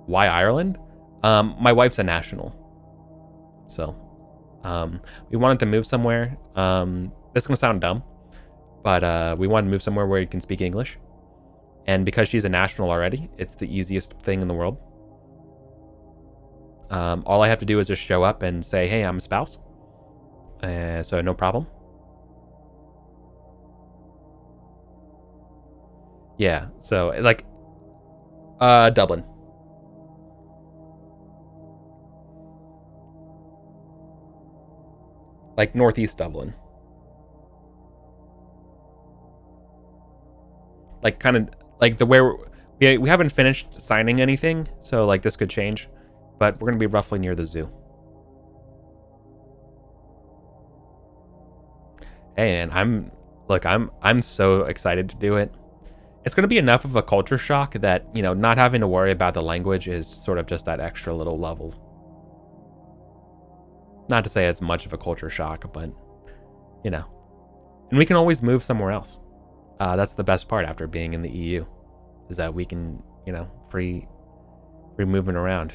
why Ireland? My wife's a national, so we wanted to move somewhere. This is gonna sound dumb, but we wanted to move somewhere where you can speak English, and because she's a national already, it's the easiest thing in the world. All I have to do is just show up and say, hey, I'm a spouse. So no problem. Yeah, so like Dublin. Like northeast Dublin. Like kind of like the where we haven't finished signing anything, so like this could change, but we're gonna be roughly near the zoo. Hey, and I'm so excited to do it. It's gonna be enough of a culture shock that, you know, not having to worry about the language is sort of just that extra little level. Not to say it's much of a culture shock, but you know, and we can always move somewhere else. That's the best part after being in the EU, is that we can, you know, free movement around.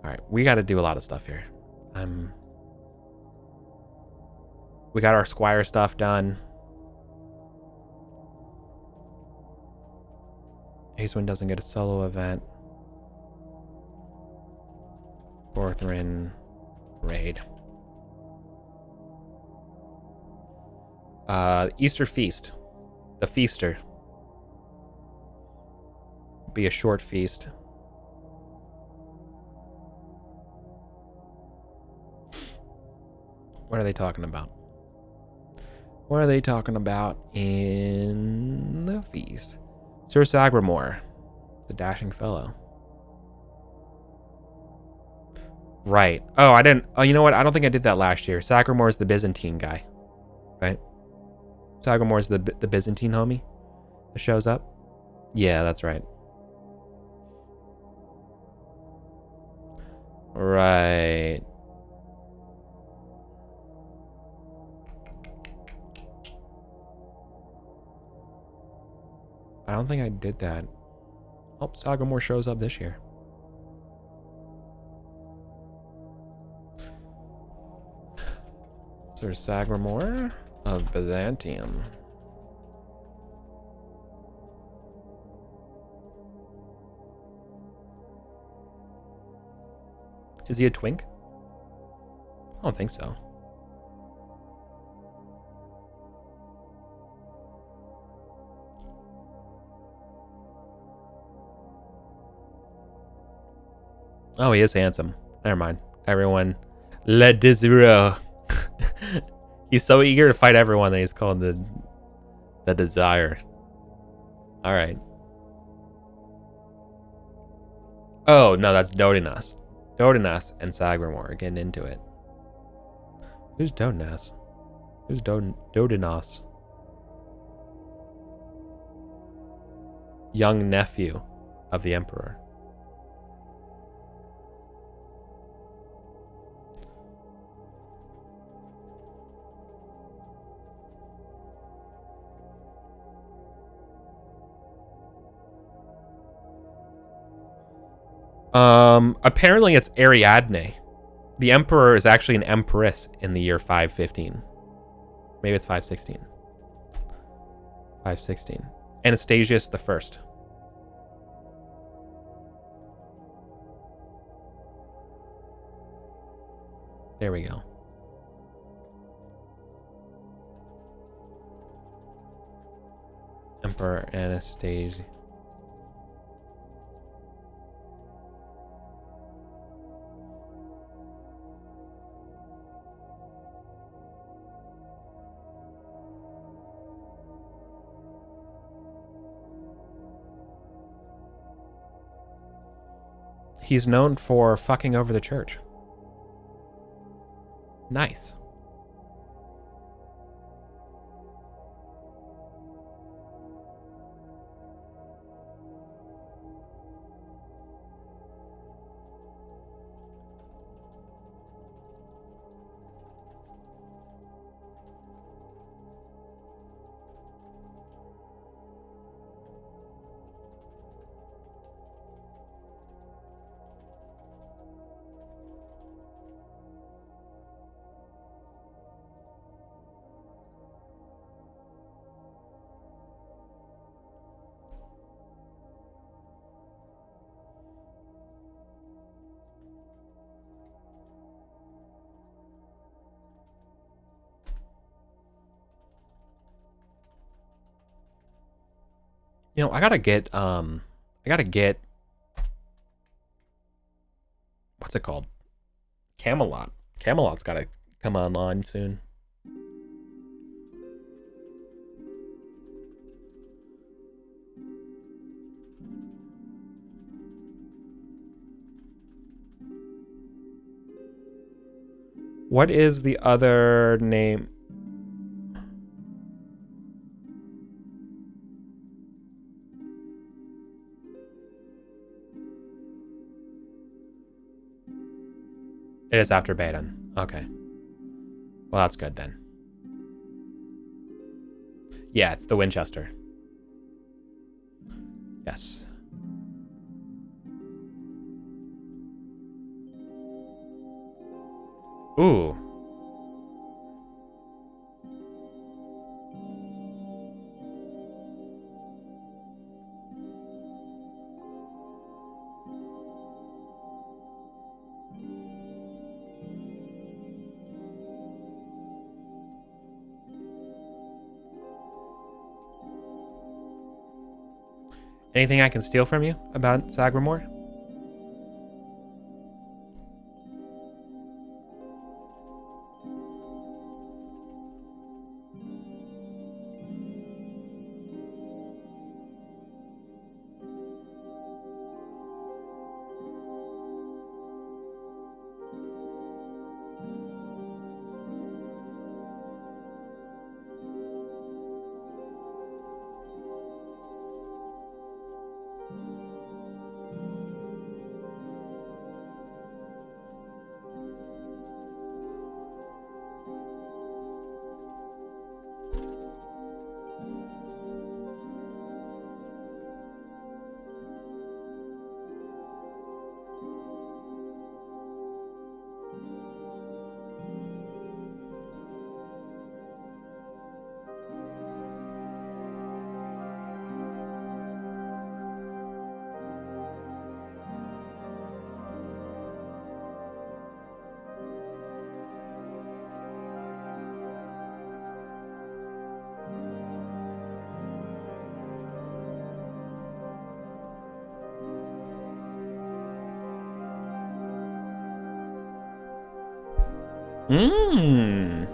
All right, we got to do a lot of stuff here. We got our Squire stuff done. Acewind doesn't get a solo event. Borthrin raid. Easter feast. The feaster. Be a short feast. What are they talking about? What are they talking about in the feast? Sir Sagramore, the dashing fellow. Right. Oh, I didn't. Oh, you know what? I don't think I did that last year. Sagramore is the Byzantine guy, right? Sagramore is the Byzantine homie that shows up. Yeah, that's right. Right. I don't think I did that. Oh, Sagramore shows up this year. Sir Sagramore of Byzantium. Is he a twink? I don't think so. Oh, he is handsome. Never mind. Everyone, Le Désireux. He's so eager to fight everyone that he's called the Desire. All right. Oh no, that's Dodinas. Dodinas and Sagramore are getting into it. Who's Dodinas? Who's Dodinas? Young nephew of the Emperor. Apparently it's Ariadne. The Emperor is actually an Empress in the year 515. Maybe it's 516. 516. Anastasius the First. There we go. Emperor Anastasius. He's known for fucking over the church. Nice. You know, I gotta get what's it called? Camelot. Camelot's gotta come online soon. What is the other name? It is after Baden. Okay. Well, that's good then. Yeah, it's the Winchester. Yes. Ooh. Anything I can steal from you about Sagramore? Mmm.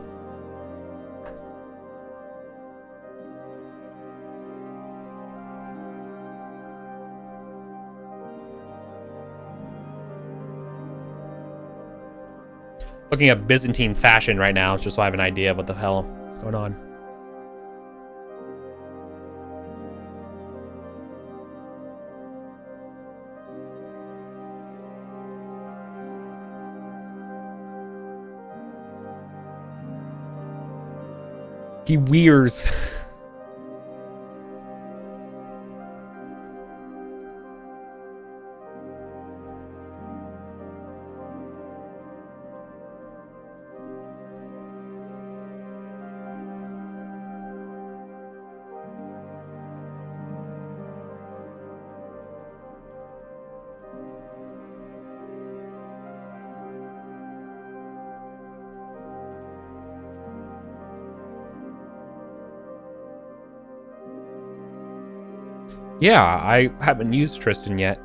Looking at Byzantine fashion right now, just so I have an idea of what the hell is going on. He wears. Yeah, I haven't used Tristan yet.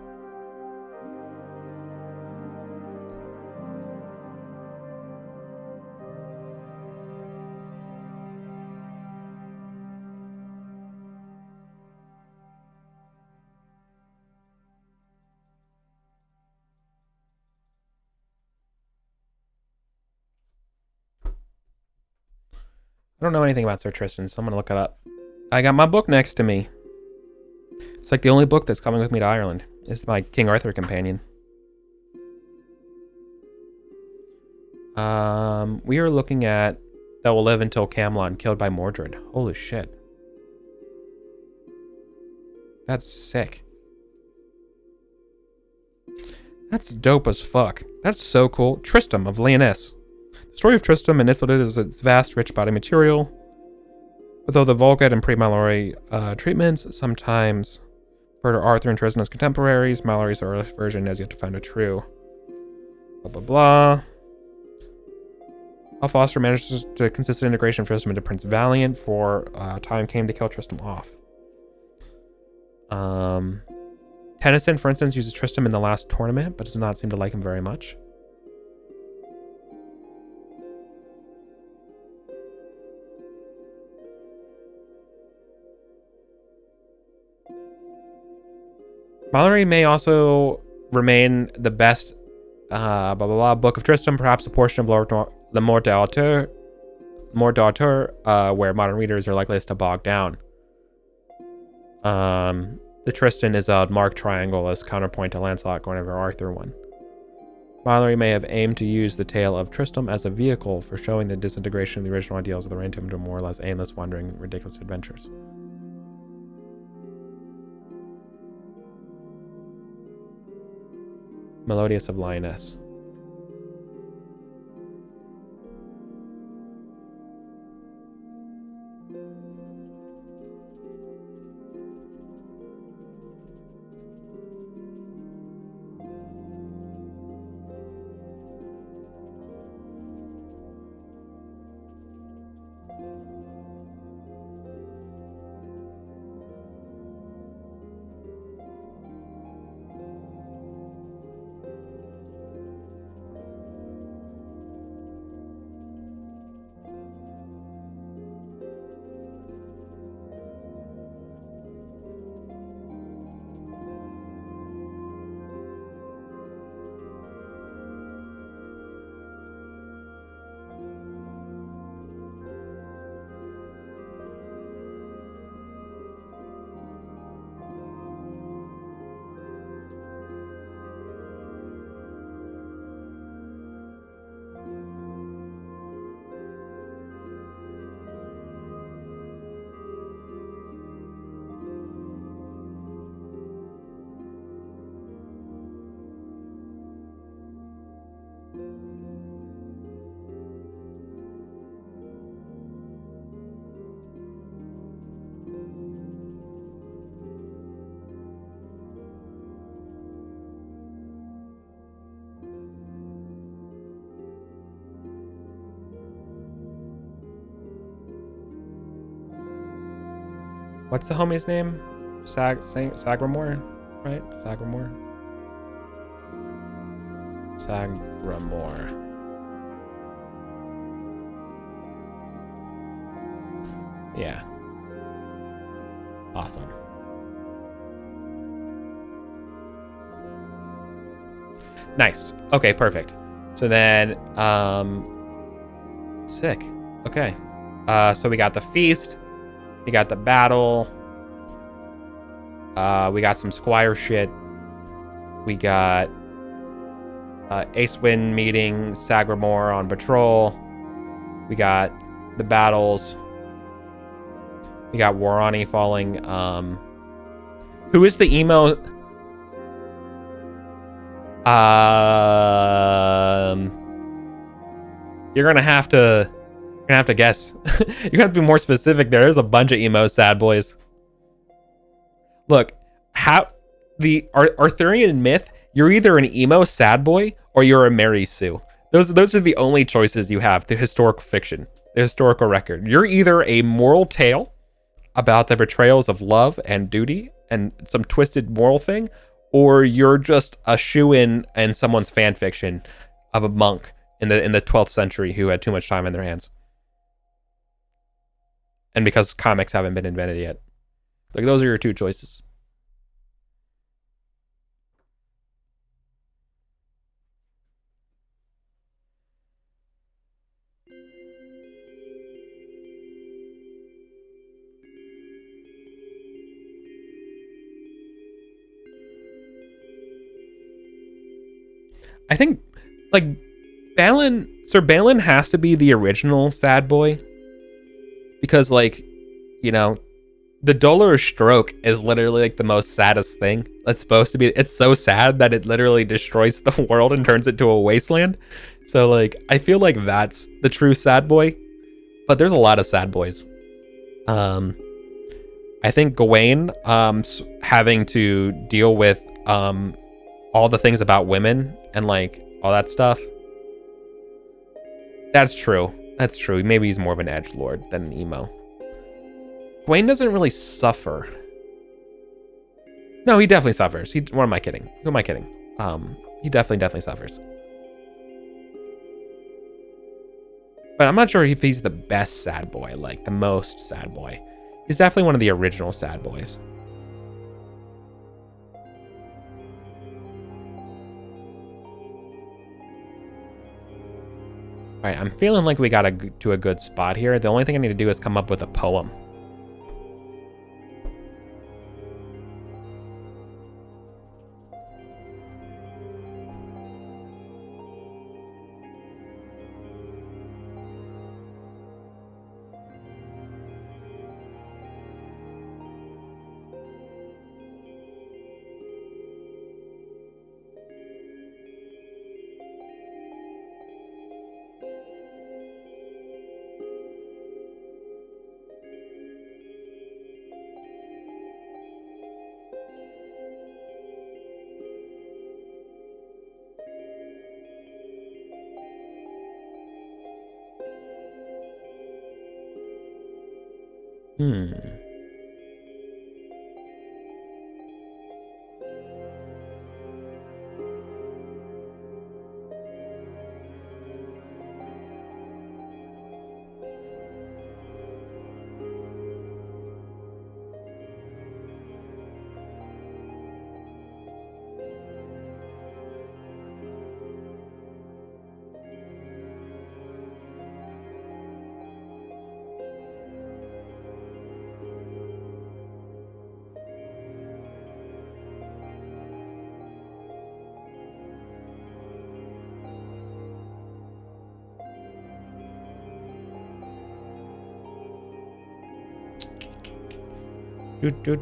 I don't know anything about Sir Tristan, so I'm gonna look it up. I got my book next to me. It's like the only book that's coming with me to Ireland. It's my King Arthur companion. We are looking at that will live until Camelot killed by Mordred. Holy shit. That's sick. That's dope as fuck. That's so cool. Tristram of Lyonesse. The story of Tristram and Isolde is its vast, rich body material. Although the Vulgate and pre-Mallory treatments sometimes refer to Arthur and Tristan as contemporaries, Mallory's earliest version has yet to find a true. Blah, blah, blah. How Foster manages to consistent integration of Tristram into Prince Valiant for time came to kill Tristram off. Tennyson, for instance, uses Tristram in the last tournament, but does not seem to like him very much. Mallory may also remain the best Book of Tristram, perhaps a portion of the Mort d'Arthur, where modern readers are likeliest to bog down. The Tristan is a marked triangle as counterpoint to Lancelot going over Arthur one. Mallory may have aimed to use the tale of Tristram as a vehicle for showing the disintegration of the original ideals of the Reign to more or less aimless, wandering, ridiculous adventures. Melodious of Lioness. What's the homie's name? Sagramore, right? Sagramore. Yeah. Awesome. Nice. Okay, perfect. So then, sick. Okay. So we got the feast. We got the battle. We got some squire shit. We got Acewin meeting Sagramore on patrol. We got the battles. We got Warani falling. Who is the emo? You're gonna have to guess. You're gonna have to be more specific. There's a bunch of emo sad boys. Look, how the Arthurian myth, you're either an emo sad boy or you're a Mary Sue. Those are the only choices you have. The historical fiction, the historical record. You're either a moral tale about the betrayals of love and duty and some twisted moral thing, or you're just a shoo-in and someone's fan fiction of a monk in the 12th century who had too much time in their hands. And because comics haven't been invented yet. Like, those are your two choices. I think, like, Sir Balin has to be the original sad boy. Because, like, you know, the Dolorous Stroke is literally, like, the most saddest thing. It's supposed to be. It's so sad that it literally destroys the world and turns it to a wasteland. So, like, I feel like that's the true sad boy. But there's a lot of sad boys. I think Gawain having to deal with all the things about women and, like, all that stuff. That's true. That's true. Maybe he's more of an edgelord than an emo. Gawain doesn't really suffer. No, he definitely suffers. What am I kidding? Who am I kidding? He definitely suffers. But I'm not sure if he's the best sad boy, like the most sad boy. He's definitely one of the original sad boys. All right, I'm feeling like we got to a good spot here. The only thing I need to do is come up with a poem.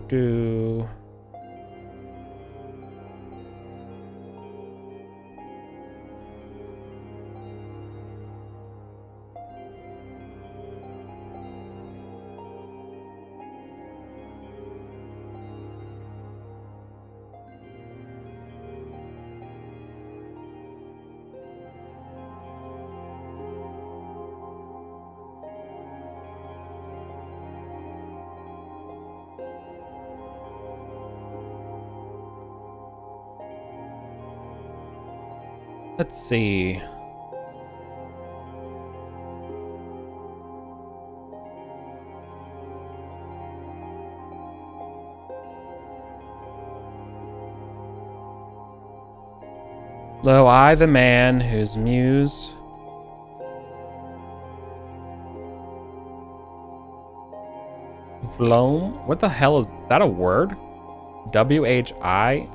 Do. Let's see. Lo, I, the man whose muse Bloom? What the hell is that, a word? W-H-I?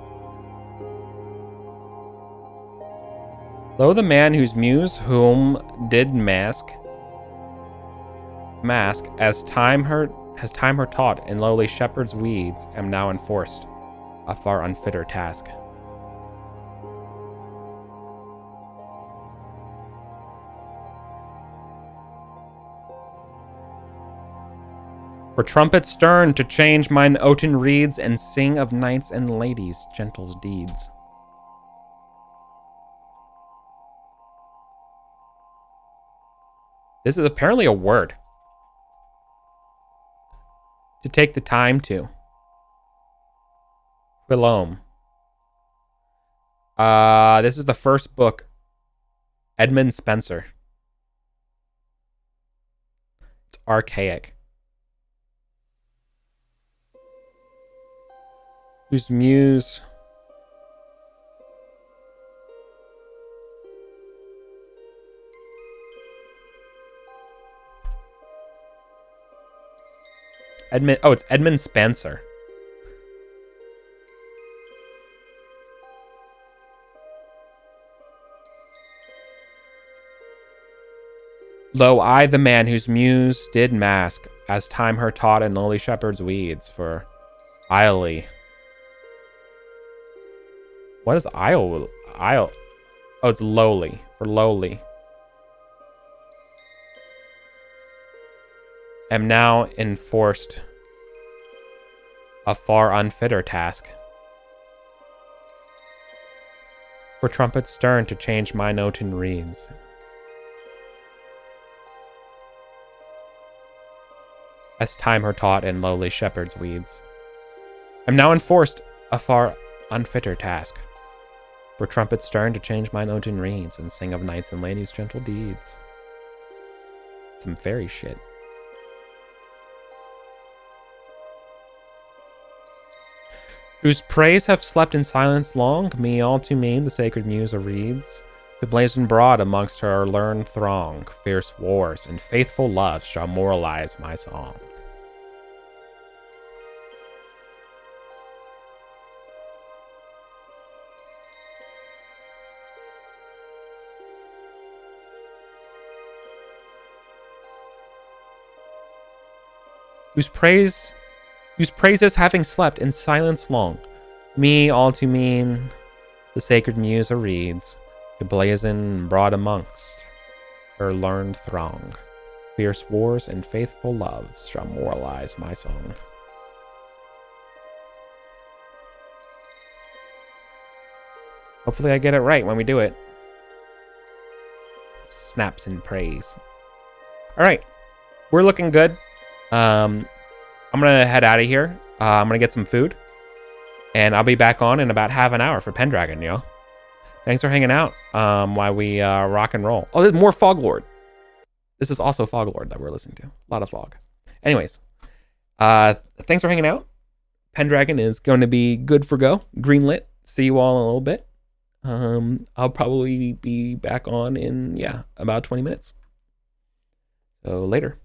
Lo, the man whose muse whom did mask as time her taught in lowly shepherd's weeds am now enforced a far unfitter task. For trumpet stern to change mine oaten reeds and sing of knights and ladies' gentle deeds. This is apparently a word. To take the time to. Quilom. This is the first book. Edmund Spenser. It's archaic. Whose muse... it's Edmund Spenser. Lo, I, the man whose muse did mask, as time her taught in lowly shepherd's weeds, for Isley. What is Isle? Oh, it's lowly, for lowly. Am now enforced a far unfitter task. For trumpet stern to change my oaten reeds. As time her taught in lowly shepherd's weeds. I'm now enforced a far unfitter task. For trumpets stern to change mine oaten reeds and sing of knights and ladies' gentle deeds. Some fairy shit. Whose praise have slept in silence long, me all too mean the sacred muse reads. To blazon broad amongst her learned throng, fierce wars and faithful love shall moralize my song. Whose praises having slept in silence long, me all too mean the sacred muse reads, to blazon broad amongst her learned throng. Fierce wars and faithful loves shall moralize my song. Hopefully I get it right when we do it. Snaps in praise. All right, we're looking good. I'm gonna head out of here. I'm gonna get some food, and I'll be back on in about half an hour for Pendragon, yo. Thanks for hanging out while we rock and roll. Oh, there's more Foglord. This is also Foglord that we're listening to. A lot of fog. Anyways, thanks for hanging out. Pendragon is going to be good for go. Greenlit. See you all in a little bit. I'll probably be back on in, about 20 minutes. So later.